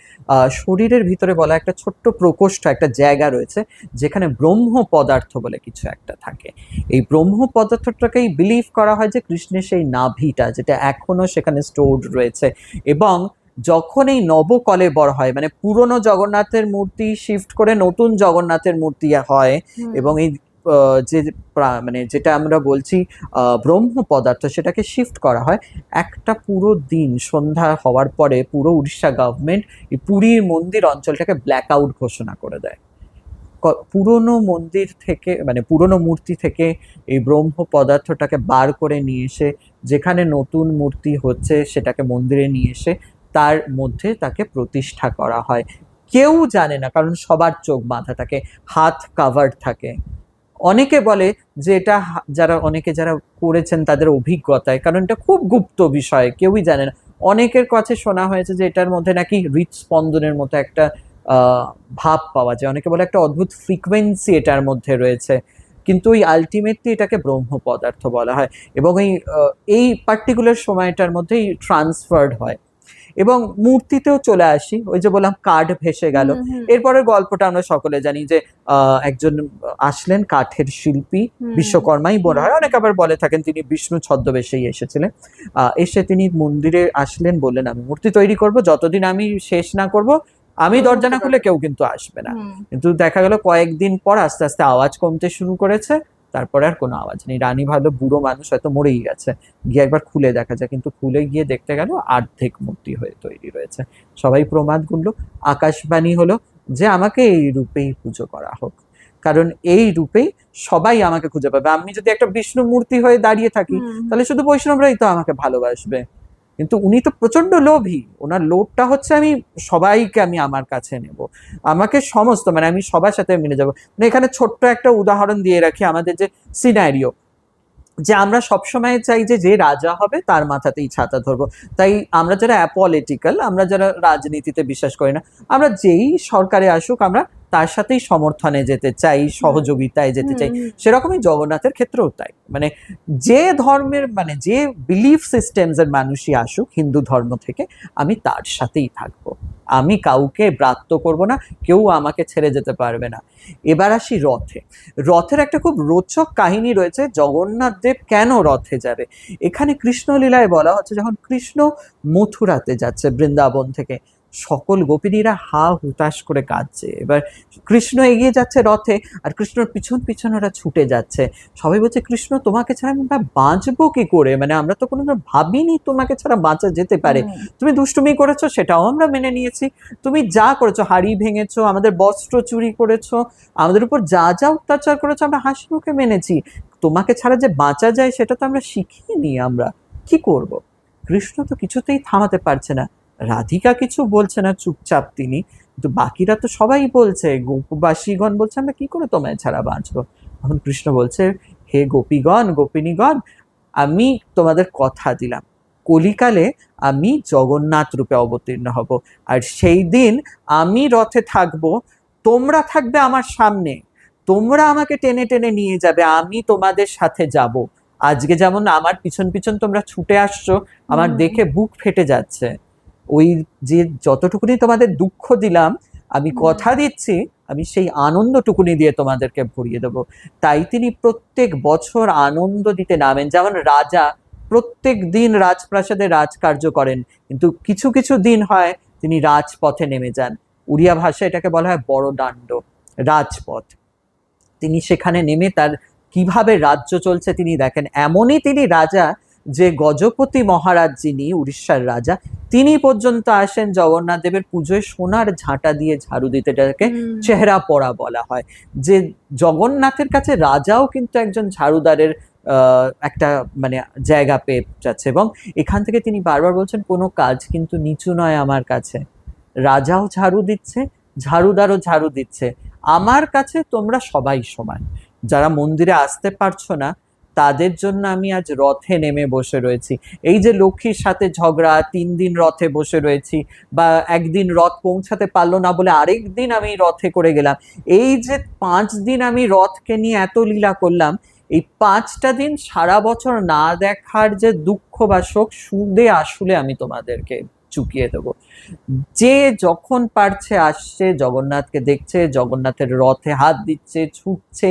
[SPEAKER 3] শরীরের ভিতরে বলা একটা ছোট্ট প্রকোষ্ঠ, একটা জায়গা রয়েছে যেখানে ব্রহ্ম পদার্থ বলে কিছু একটা থাকে। এই ব্রহ্ম পদার্থটাকেই বিলিভ করা হয় যে কৃষ্ণের সেই নাভিটা, যেটা এখনো সেখানে স্টোর্ড রয়েছে। এবং যখন এই নবকলেবর হয়, মানে পুরনো জগন্নাথের মূর্তি শিফট করে নতুন জগন্নাথের মূর্তি হয়, এবং এই যে মানে যেটা আমরা বলছি ব্রহ্ম পদার্থ, সেটাকে শিফট করা হয়, একটা পুরো দিন সন্ধ্যা হওয়ার পরে পুরো উড়িষ্যা গভর্নমেন্ট এই পুরীর মন্দির অঞ্চলটাকে ব্ল্যাক আউট ঘোষণা করে দেয়। পুরনো মন্দির থেকে, মানে পুরনো মূর্তি থেকে এই ব্রহ্ম পদার্থটাকে বার করে নিয়ে এসে যেখানে নতুন মূর্তি হচ্ছে সেটাকে মন্দিরে নিয়ে এসে তার মধ্যে তাকে প্রতিষ্ঠা করা হয়। কেউ জানে না, কারণ সবার চোখ বাঁধা থাকে, হাত কাভার্ড থাকে। অনেকে বলে যে এটা যারা করেছেন তাদের অভিজ্ঞতায়, কারণ এটা খুব গুপ্ত বিষয়, কেউই জানে না। অনেকের কাছে শোনা হয়েছে যে এটার মধ্যে নাকি হৃদস্পন্দনের মতো একটা ভাব পাওয়া যায়, অনেকে বলে একটা অদ্ভুত ফ্রিকোয়েন্সি এটার মধ্যে রয়েছে, কিন্তু ওই আলটিমেটলি এটাকে ব্রহ্ম পদার্থ বলা হয়। এবং এই পার্টিকুলার সময়টার মধ্যেই ট্রান্সফার্ড হয়। এবং মূর্তিতেও চলে আসি, ওই যে বললাম কাঠ ভেসে গেল। এরপরের গল্পটা আমরা সকলে জানি যে একজন আসলেন কাঠের শিল্পী, বিশ্বকর্মাই বলা হয়, অনেকে আবার বলে থাকেন তিনি বিষ্ণু ছদ্মবেশেই এসেছিলেন। এসে তিনি মন্দিরে আসলেন, বললেন আমি মূর্তি তৈরি করব, যতদিন আমি শেষ না করব, আমি দরজা না খুলে কেউ কিন্তু আসবে না। কিন্তু দেখা গেল কয়েকদিন পর আস্তে আস্তে আওয়াজ কমতে শুরু করেছে, তারপরে আর কোনো আওয়াজ নেই। রানী ভালো বুড়ো মানুষ, হয়তো মরেই গেছে। গিয়ে একবার খুলে দেখা যায়, কিন্তু খুলে গিয়ে দেখতে গেল অর্ধেক মূর্তি হয়ে তৈরি রয়েছে। সবাই প্রমাদ গুনলো, আকাশবাণী হলো যে আমাকে এই রূপেই পুজো করা হোক, কারণ এই রূপেই সবাই আমাকে খুঁজে পাবে। আমি যদি একটা বিষ্ণু মূর্তি হয়ে দাঁড়িয়ে থাকি, তাহলে শুধু বৈষ্ণবরাই তো আমাকে ভালোবাসবে। কিন্তু উনি তো প্রচন্ড লোভী, ওনার লোভটা হচ্ছে আমি সবাইকে আমি আমার কাছে নেব, আমাকে সমস্ত, মানে আমি সবার সাথে মিলে যাব। মানে এখানে ছোট্ট একটা উদাহরণ দিয়ে রাখি, আমাদের যে সিনারিও, যে আমরা সবসময় চাই যে যে রাজা হবে তার মাথাতেই ছাতা ধরবো। তাই আমরা যারা অ্যাপলিটিক্যাল, আমরা যারা রাজনীতিতে বিশ্বাস করি না, আমরা যেই সরকারে আসুক আমরা তার সাথেই সমর্থনে যেতে চাই, সহযোগিতায় যেতে চাই। সেরকমই জগন্নাথের ক্ষেত্রেও তাই, মানে যে ধর্মের, মানে যে বিলিফ সিস্টেমস এর মানুষই আসুক হিন্দু ধর্ম থেকে, আমি তার সাথেই থাকবো, আমি কাউকে ব্রাত্য করব না, কেউ আমাকে ছেড়ে যেতে পারবে না। এবার আসি রথে। রথের একটা খুব রোচক কাহিনী রয়েছে, জগন্নাথ দেব কেন রথে যাবে। এখানে কৃষ্ণলীলায় বলা হচ্ছে, যখন কৃষ্ণ মথুরাতে যাচ্ছে বৃন্দাবন থেকে, সকল গোপিনীরা হা হুতাশ করে কাঁদছে। এবার কৃষ্ণ এগিয়ে যাচ্ছে রথে, আর কৃষ্ণর পিছন পিছন ওরা ছুটে যাচ্ছে। সবাই বলছে, কৃষ্ণ তোমাকে ছাড়া আমরা বাঁচবো কি করে, মানে আমরা তো কোনোদিন ভাবিনি তোমাকে ছাড়া বাঁচা যেতে পারে। তুমি দুষ্টুমি করেছো, সেটাও আমরা মেনে নিয়েছি, তুমি যা করেছো, হাড়ি ভেঙেছো, আমাদের বস্ত্র চুরি করেছো, আমাদের উপর যা যা অত্যাচার করেছো আমরা হাসি মুখে মেনেছি, তোমাকে ছাড়া যে বাঁচা যায় সেটা তো আমরা শিখিনি, আমরা কি করব। কৃষ্ণ তো কিছুতেই থামাতে পারছে না, রাধিকা কিছু বলছে না, চুপচাপ তিনি, কিন্তু বাকিরা তো সবাই বলছে, গোপবাসীগণ বলছে আমরা কি করে তোমায় ছাড়া বাঁচবো। তখন কৃষ্ণ বলছে, হে গোপীগণ গোপিনীগণ, আমি তোমাদের কথা দিলাম, কলিকালে আমি জগন্নাথ রূপে অবতীর্ণ হব, আর সেই দিন আমি রথে থাকবো, তোমরা থাকবে আমার সামনে, তোমরা আমাকে টেনে টেনে নিয়ে যাবে, আমি তোমাদের সাথে যাব। আজকে যেমন আমার পিছন পিছন তোমরা ছুটে আসছো, আমার দেখে বুক ফেটে যাচ্ছে। ওই যে যতটুকুনি তোমাদের দুঃখ দিলাম, আমি কথা দিচ্ছি আমি সেই আনন্দটুকুনি দিয়ে তোমাদেরকে ভরিয়ে দেবো। তাই তিনি প্রত্যেক বছর আনন্দ দিতে নামেন। যেমন রাজা প্রত্যেক দিন রাজপ্রাসাদে রাজকার্য করেন, কিন্তু কিছু কিছু দিন হয় তিনি রাজপথে নেমে যান। উড়িয়া ভাষায় এটাকে বলা হয় বড় দাণ্ড, রাজপথ। তিনি সেখানে নেমে তার কিভাবে রাজ্য চলছে তিনি দেখেন। এমনই তিনি রাজা যে গজপতি মহারাজ, যিনি উড়িষ্যার রাজা, তিনি পর্যন্ত আসেন জগন্নাথ দেবের পুজোয় সোনার ঝাঁটা দিয়ে ঝাড়ু দিতে, এটাকে চেহারা পড়া বলা হয়। যে জগন্নাথের কাছে রাজাও কিন্তু একজন ঝাড়ুদারের একটা মানে জায়গা পেয়ে যাচ্ছে। এবং এখান থেকে তিনি বারবার বলছেন, কোনো কাজ কিন্তু নিচু নয় আমার কাছে। রাজাও ঝাড়ু দিচ্ছে, ঝাড়ুদারও ঝাড়ু দিচ্ছে, আমার কাছে তোমরা সবাই সমান। যারা মন্দিরে আসতে পারছো না তাদের জন্য আমি আজ রথে নেমে বসে রয়েছি। এই যে লক্ষ্মীর সাথে ঝগড়া, 3 দিন রথে বসে রয়েছি, বা একদিন রথ পৌঁছাতে পারলো না বলে আরেক দিন আমি রথে করে গেলাম, এই যে 5 দিন আমি রথকে নিয়ে এত লীলা করলাম, এই 5টা দিন সারা বছর না দেখার যে দুঃখ বা শোক, সুদে আসলে আমি তোমাদেরকে চুকিয়ে দেবো। যে যখন পারছে আসছে, জগন্নাথকে দেখছে, জগন্নাথের রথে হাত দিচ্ছে, ছুটছে,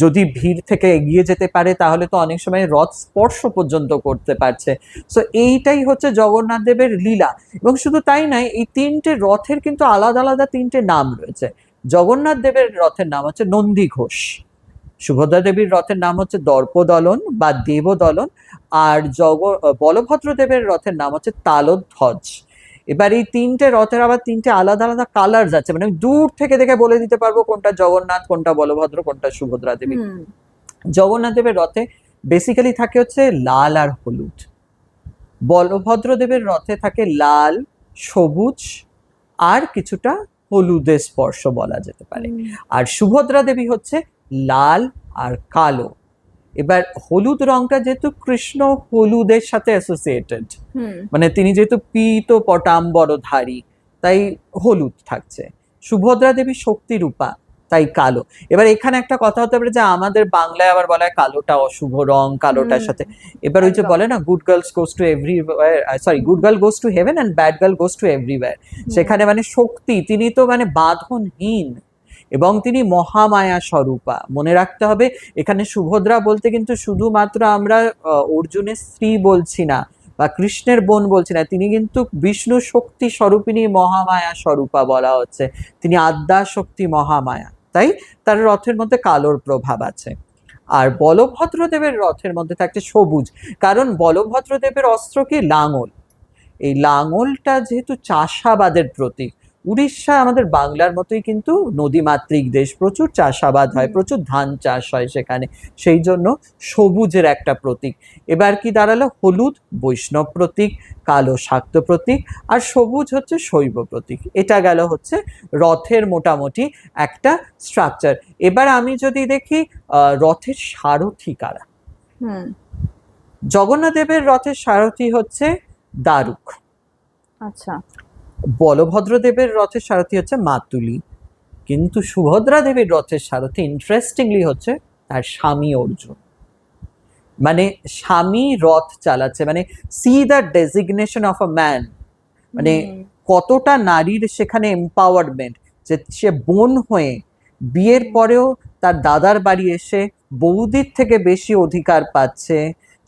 [SPEAKER 3] যদি ভিড় থেকে এগিয়ে যেতে পারে তাহলে তো অনেক সময় রথ স্পর্শ পর্যন্ত করতে পারছে। সো এইটাই হচ্ছে জগন্নাথ দেবের লীলা। এবং শুধু তাই নয়, এই 3টে রথের কিন্তু আলাদা আলাদা 3টে নাম রয়েছে। জগন্নাথ দেবের রথের নাম হচ্ছে নন্দী ঘোষ, সুভদ্রা দেবীর রথের নাম হচ্ছে দর্পদলন বা দেবদলন, আর বলভদ্র দেবের রথের নাম হচ্ছে তালধ্বজ। এবার এই 3টে রথের আবার 3টে আলাদা আলাদা কালার আছে, মানে আমি দূর থেকে দেখে বলে দিতে পারবো কোনটা জগন্নাথ, কোনটা বলভদ্র, কোনটা সুভদ্রা দেবী। জগন্নাথ দেবের রথে বেসিক্যালি থাকে হচ্ছে লাল আর হলুদ, বলভদ্র দেবের রথে থাকে লাল, সবুজ আর কিছুটা হলুদের স্পর্শ বলা যেতে পারে। আর সুভদ্রা দেবী হচ্ছে লাল আর কালো। এবার হলুদ রংটা যেহেতু কৃষ্ণ হলুদের সাথে অ্যাসোসিয়েটেড, মানে তিনি যেহেতু পীত পটাম্বরধারী, তাই হলুদ থাকছে। সুভদ্রা দেবী শক্তি রূপা, তাই কালো। এবার এখানে একটা কথা হতে পারে যে আমাদের বাংলায় আবার বলা হয় কালোটা অশুভ রং, কালোটার সাথে। এবার ওই যে বলে না, good girls goes to everywhere, sorry, good girl goes to heaven and bad girl goes to everywhere. সেখানে মানে শক্তি, তিনি তো মানে বাঁধনহীন এবং তিনি মহামায়া স্বরূপা। মনে রাখতে হবে, এখানে সুভদ্রা বলতে কিন্তু শুধুমাত্র আমরা অর্জুনের স্ত্রী বলছি না বা কৃষ্ণের বোন বলছি না, তিনি কিন্তু বিষ্ণু শক্তি স্বরূপিণী মহামায়া স্বরূপা বলা হচ্ছে। তিনি আদ্যা শক্তি মহামায়া, তাই তার রথের মধ্যে কালোর প্রভাব আছে। আর বলভদ্র দেবের রথের মধ্যে থাকছে সবুজ, কারণ বলভদ্র দেবের অস্ত্র কি? লাঙল। এই লাঙলটা যেহেতু চাষাবাদের প্রতীক, উড়িষ্যা আমাদের বাংলার মতোই কিন্তু নদীমাতৃক দেশ, প্রচুর চাষাবাদ হয়, প্রচুর ধান চাষ হয় সেখানে, সেই জন্য সবুজের একটা প্রতীক। এবার কি দাঁড়ালো? হলুদ বৈষ্ণব প্রতীক, কালো শাক্ত প্রতীক, আর সবুজ হচ্ছে শৈব প্রতীক। এটা গেল হচ্ছে রথের মোটামুটি একটা স্ট্রাকচার। এবার আমি যদি দেখি রথের সারথি কারা। জগন্নাথ দেবের রথের সারথি হচ্ছে দারুক।
[SPEAKER 2] আচ্ছা।
[SPEAKER 3] বলভদ্র দেবের রথের সারথি হচ্ছে মাতুলি। কিন্তু সুভদ্রা দেবীর রথের সারথি ইন্টারেস্টিংলি হচ্ছে তার স্বামী অর্জুন। মানে স্বামী রথ চালাচ্ছে, মানে C the designation of a man, মানে কতটা নারীর সেখানে এম্পাওয়ারমেন্ট, যে সে বোন হয়ে বিয়ের পরেও তার দাদার বাড়ি এসে বৌদির থেকে বেশি অধিকার পাচ্ছে,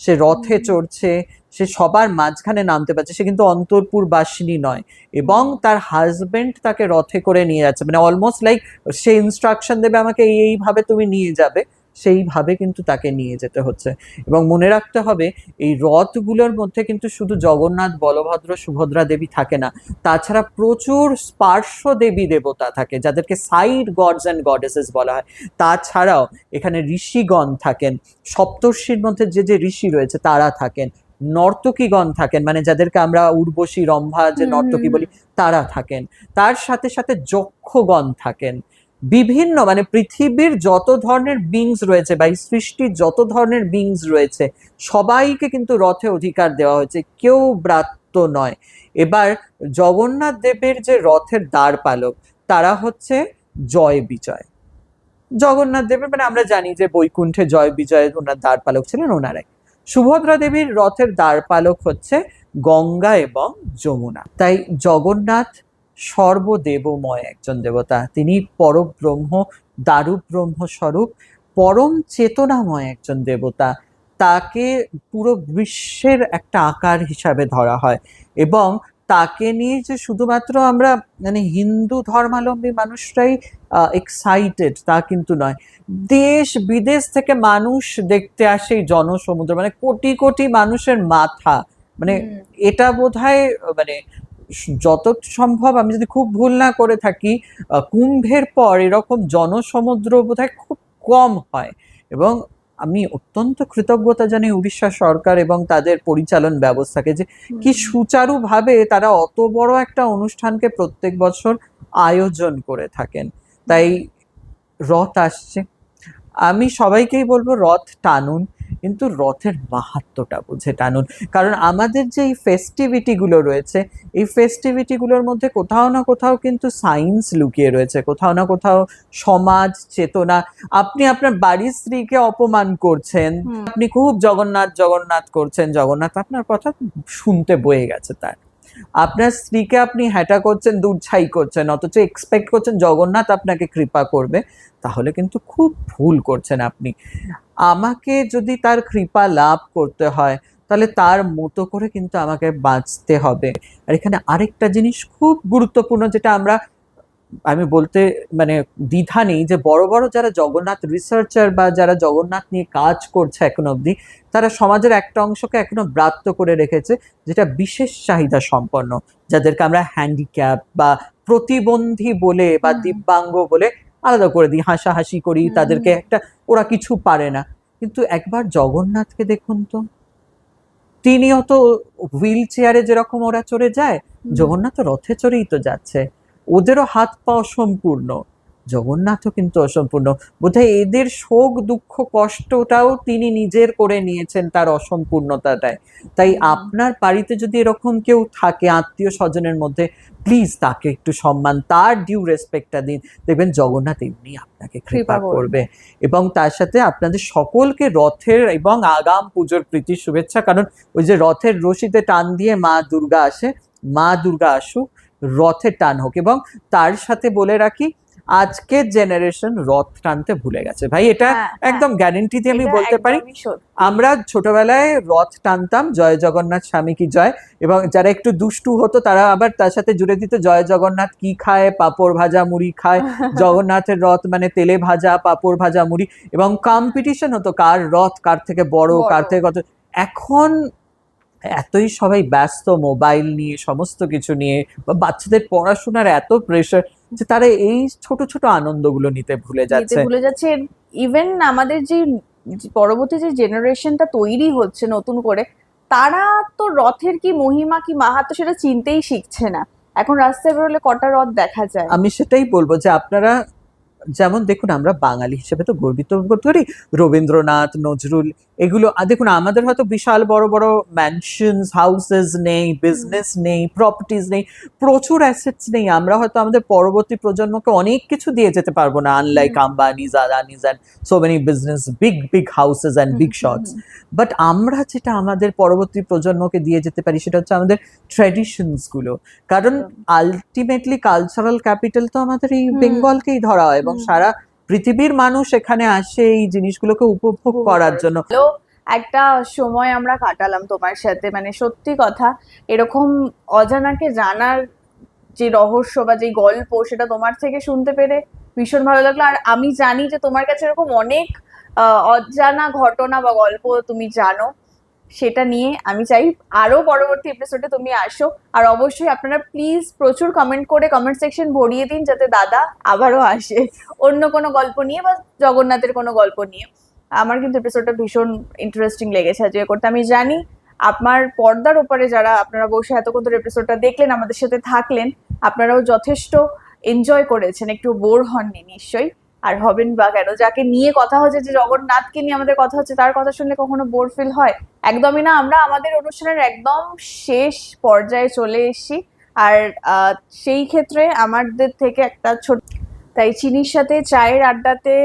[SPEAKER 3] সে রথে চড়ছে, সে সবার মাঝখানে নামতে পারছে, সে কিন্তু অন্তরপুর বাসিনী নয়, এবং তার হাজবেন্ড তাকে রথে করে নিয়ে যাচ্ছে, মানে অলমোস্ট লাইক সে ইনস্ট্রাকশন দেবে আমাকে এইভাবে তুমি নিয়ে যাবে, সেইভাবে কিন্তু তাকে নিয়ে যেতে হচ্ছে। এবং মনে রাখতে হবে, এই রথগুলোর মধ্যে কিন্তু শুধু জগন্নাথ, বলভদ্র, সুভদ্রা দেবী থাকে না, তাছাড়া প্রচুর পার্শ্ব দেবী দেবতা থাকে, যাদেরকে সাইড গডস অ্যান্ড গডেসেস বলা হয়। তাছাড়াও এখানে ঋষিগণ থাকেন, সপ্তর্ষির মধ্যে যে যে ঋষি রয়েছে তারা থাকেন, নর্তকীগণ থাকেন, মানে যাদেরকে আমরা উর্বশী, রম্ভা যে নর্তকী বলি তারা থাকেন, তার সাথে সাথে যক্ষগণ থাকেন, বিভিন্ন মানে পৃথিবীর যত ধরনের বিংস রয়েছে বা এই সৃষ্টির যত ধরনের বিংস রয়েছে সবাইকে কিন্তু রথে অধিকার দেওয়া হয়েছে, কেউ ব্রাত্য নয়। এবার জগন্নাথ দেবের যে রথের দ্বারপালক তারা হচ্ছে জয় বিজয়। জগন্নাথ দেবের মানে আমরা জানি যে বৈকুণ্ঠে জয় বিজয় ওনার দ্বারপালক ছিলেন ওনারাই। সুভদ্রা দেবীর রথের দ্বারপালক হচ্ছে গঙ্গা এবং যমুনা। তাই জগন্নাথ সর্বদেবময় একজন দেবতা, তিনি পরব্রহ্ম, দারুব্রহ্ম স্বরূপ, পরম চেতনাময় একজন দেবতা। তাকে পুরো বিশ্বের একটা আকার হিসাবে ধরা হয়, এবং তাকে নিয়ে যে শুধুমাত্র আমরা মানে হিন্দু ধর্মাবলম্বী মানুষরাই এক্সাইটেড তা কিন্তু নয়, দেশ বিদেশ থেকে মানুষ দেখতে আসে এই জনসমুদ্র, মানে কোটি কোটি মানুষের মাথা, মানে এটা বোধহয় মানে যত সম্ভব, আমি যদি খুব ভুল না করে থাকি, কুম্ভের পর এরকম জনসমুদ্র বোধহয় খুব কম হয়। এবং আমি অত্যন্ত কৃতজ্ঞতা জানাই উড়িষ্যা সরকার এবং তাদের পরিচালন ব্যবস্থাকে, যে কি সুচারুভাবে তারা অত বড় একটা অনুষ্ঠানকে প্রত্যেক বছর আয়োজন করে থাকেন। তাই রথ আসছে, আমি সবাইকেই বলবো রথ টানুন, কিন্তু রথের মাহাত্ম্যটা বুঝে টানুন। কারণ আমাদের যে এই ফেস্টিভিটিগুলো রয়েছে, এই ফেস্টিভিটিগুলোর মধ্যে কোথাও না কোথাও কিন্তু সায়েন্স লুকিয়ে রয়েছে, কোথাও না কোথাও সমাজ চেতনা। আপনি আপনার বাড়ির স্ত্রীকে অপমান করছেন, আপনি খুব জগন্নাথ জগন্নাথ করছেন, জগন্নাথ আপনার কথা শুনতে বয়ে গেছে তার। আপনার স্ত্রীকে আপনি হ্যাটা করছেন, দুধ ছাই করছেন, অথচ এক্সপেক্ট করছেন জগন্নাথ আপনাকে কৃপা করবে, তাহলে কিন্তু খুব ভুল করছেন আপনি। আমাকে যদি তার কৃপা লাভ করতে হয়, তাহলে তার মতো করে কিন্তু আমাকে বাঁচতে হবে। আর এখানে আরেকটা জিনিস খুব গুরুত্বপূর্ণ, যেটা আমি বলতে মানে দ্বিধা নেই, যে বড় বড় যারা জগন্নাথ রিসার্চার বা যারা জগন্নাথ নিয়ে কাজ করছে এখনো অবধি, তারা সমাজের একটা অংশকে এখনো ব্রাত্য করে রেখেছে, যেটা বিশেষ চাহিদা সম্পন্ন, যাদেরকে আমরা হ্যান্ডিক্যাপ বা প্রতিবন্ধী বলে বা দিব্যাঙ্গ বলে আলাদা করে দিই, হাসাহাসি করি তাদেরকে, একটা ওরা কিছু পারে না। কিন্তু একবার জগন্নাথকে দেখুন তো, তিনিও তো হুইল চেয়ারে যেরকম ওরা চড়ে যায়, জগন্নাথ রথে চড়েই তো যাচ্ছে। ওদেরও হাত পা অসম্পূর্ণ, জগন্নাথও কিন্তু অসম্পূর্ণ। বোধহয় এদের শোক দুঃখ কষ্টটাও তিনি নিজের করে নিয়েছেন তার অসম্পূর্ণতাটায়। তাই আপনার বাড়িতে যদি এরকম কেউ থাকে আত্মীয় স্বজনের মধ্যে, প্লিজ তাকে একটু সম্মান, তার ডিউ রেসপেক্টটা দিন, দেখবেন জগন্নাথ এমনি আপনাকে কৃপা করবে। এবং তার সাথে আপনাদের সকলকে রথের এবং আগাম পুজোর প্রীতি শুভেচ্ছা। কারণ ওই যে রথের রশিতে টান দিয়ে মা দুর্গা আসে, মা দুর্গা আসুক, রথের টান হোক। এবং তার সাথে বলে রাখি, আজকের জেনারেশন রথ টানতে ভুলে গেছে ভাই, এটা একদম গ্যারেন্টি দিয়ে আমি বলতে পারি। আমরা ছোটবেলায় রথ টানতাম, জয় জগন্নাথ স্বামী কি জয়, এবং যারা একটু দুষ্টু হতো তারা আবার তার সাথে জুড়ে দিত, জয় জগন্নাথ কি খায়, পাঁপড় ভাজা মুড়ি খায়, জগন্নাথের রথ মানে তেলে ভাজা পাঁপড় ভাজা মুড়ি, এবং কম্পিটিশন হতো কার রথ কার থেকে বড়, কার থেকে কত। এখন এতই সবাই ব্যস্ত মোবাইল নিয়ে, সমস্ত কিছু নিয়ে, বা বাচ্চাদের পড়াশোনার এত প্রেশার, যে তারা এই ছোট ছোট আনন্দগুলো নিতে ভুলে যাচ্ছে।
[SPEAKER 2] ইভেন আমাদের যে পরবর্তী যে জেনারেশনটা তৈরি হচ্ছে নতুন করে, তারা তো রথের কি মহিমা কি মাহাত্ম্য সেটা চিনতেই শিখছে না। এখন রাস্তায় বেরোলে কটা রথ দেখা যায়।
[SPEAKER 3] আমি সেটাই বলবো যে আপনারা যেমন দেখুন, আমরা বাঙালি হিসেবে তো গর্বিত বোধ করি, রবীন্দ্রনাথ নজরুল এগুলো। আর দেখুন, আমাদের হয়তো বিশাল বড় বড় ম্যানশনস হাউসেস নেই, বিজনেস নেই, প্রপার্টিজ নেই, প্রচুর অ্যাসেটস নেই, আমরা হয়তো আমাদের পরবর্তী প্রজন্মকে অনেক কিছু দিয়ে যেতে পারবো না, unlike Ambanis Adanis and so many business big big houses and big shots. But আমরা যেটা আমাদের পরবর্তী প্রজন্মকে দিয়ে যেতে পারি, সেটা হচ্ছে আমাদের ট্র্যাডিশনস গুলো। কারণ আলটিমেটলি কালচারাল ক্যাপিটাল তো আমাদের এই বেঙ্গলকেই ধরা হয়, এবং সারা পৃথিবীর মানুষ এখানে আসে এই জিনিসগুলোকে উপভোগ করার জন্য।
[SPEAKER 2] একটা সময় আমরা কাটালাম তোমার সাথে, মানে সত্যি কথা, এরকম অজানাকে জানার যে রহস্য বা যে গল্প, সেটা তোমার থেকে শুনতে পেরে ভীষণ ভালো লাগলো। আর আমি জানি যে তোমার কাছে এরকম অনেক অজানা ঘটনা বা গল্প তুমি জানো, সেটা নিয়ে আমি চাই আরো পরবর্তী এপিসোডে তুমি আসো। আর অবশ্যই আপনারা প্লিজ প্রচুর কমেন্ট করে কমেন্ট সেকশন ভরিয়ে দিন, যাতে দাদা আবারও আসে অন্য কোনো গল্প নিয়ে বা জগন্নাথের কোনো গল্প নিয়ে। আমার কিন্তু এপিসোডটা ভীষণ ইন্টারেস্টিং লেগেছে আজকে করতে। আমি জানি আপনার পর্দার ওপারে যারা আপনারা বসে এতক্ষণ ধরে এপিসোডটা দেখলেন, আমাদের সাথে থাকলেন, আপনারাও যথেষ্ট এনজয় করেছেন, একটু বোর হননি নিশ্চয়ই। আর হবেন বা কেন, যাকে নিয়ে কথা হচ্ছে, যে জগন্নাথকে নিয়ে আমাদের কথা হচ্ছে, তার কথা শুনলে কখনো বোর ফিল হয়? একদমই না। আমরা আমাদের অনুষ্ঠানের একদম শেষ পর্যায়ে চলে এসেছি। আর সেই ক্ষেত্রে আমাদের থেকে একটা ছোট, তাই চিনির সাথে চায়ের আড্ডাতে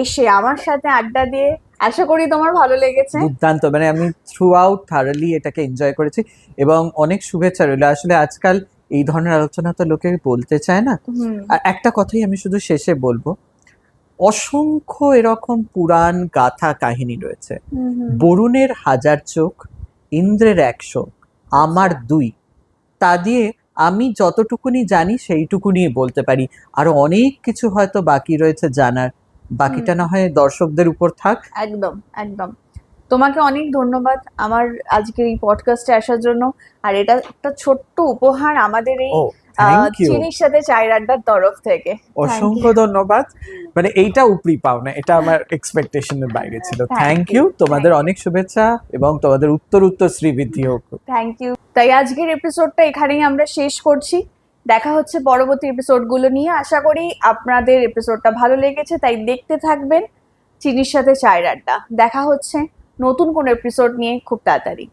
[SPEAKER 2] এসে আমার সাথে আড্ডা দিয়ে আশা করি তোমার ভালো লেগেছে।
[SPEAKER 3] দুর্দান্ত, মানে আমি থ্রু আউট থারলি এটাকে এনজয় করেছি, এবং অনেক শুভেচ্ছা রইল। আসলে আজকাল এই ধরনের আলোচনা তো লোকে বলতে চায় না। আর একটা কথাই আমি শুধু শেষে বলবো, অসংখ্য এরকম পুরাণ গাথা কাহিনী রয়েছে। বরুণের 1000 চোখ, ইন্দ্রের 100, আমার 2, তা দিয়ে আমি যতটুকুনি জানি সেইটুকুনি বলতে পারি। আরো অনেক কিছু হয়তো বাকি রয়েছে জানার, বাকিটা না হয় দর্শকদের উপর থাক।
[SPEAKER 2] একদম একদম। তোমাকে অনেক ধন্যবাদ আমার আজকের এই পডকাস্টে আসার জন্য। আর এটা একটা ছোট্ট উপহার আমাদের এই
[SPEAKER 3] থ্যাংক ইউ,
[SPEAKER 2] চিনির সাথে চায়ের আড্ডার তরফ থেকে
[SPEAKER 3] অসংখ্য ধন্যবাদ। মানে এইটা উপরি পাওনা, এটা আমার এক্সপেকটেশনের বাইরে ছিল।
[SPEAKER 2] Thank
[SPEAKER 3] থ্যাংক
[SPEAKER 2] you,
[SPEAKER 3] ইউ, তোমাদের
[SPEAKER 2] thank you.
[SPEAKER 3] অনেক শুভেচ্ছা এবং তোমাদের উত্তর উত্তর শ্রীবৃদ্ধি হোক।
[SPEAKER 2] Thank you. তাই আজকের এপিসোডটা এখানেই আমরা শেষ করছি। দেখা হচ্ছে পরবর্তী এপিসোডগুলো নিয়ে। আশা করি আপনাদের এপিসোডটা ভালো লেগেছে, তাই দেখতে থাকবেন চিনির সাথে চায়ের আড্ডা। দেখা হচ্ছে নতুন কোনো এপিসোড নিয়ে খুব তাড়াতাড়ি।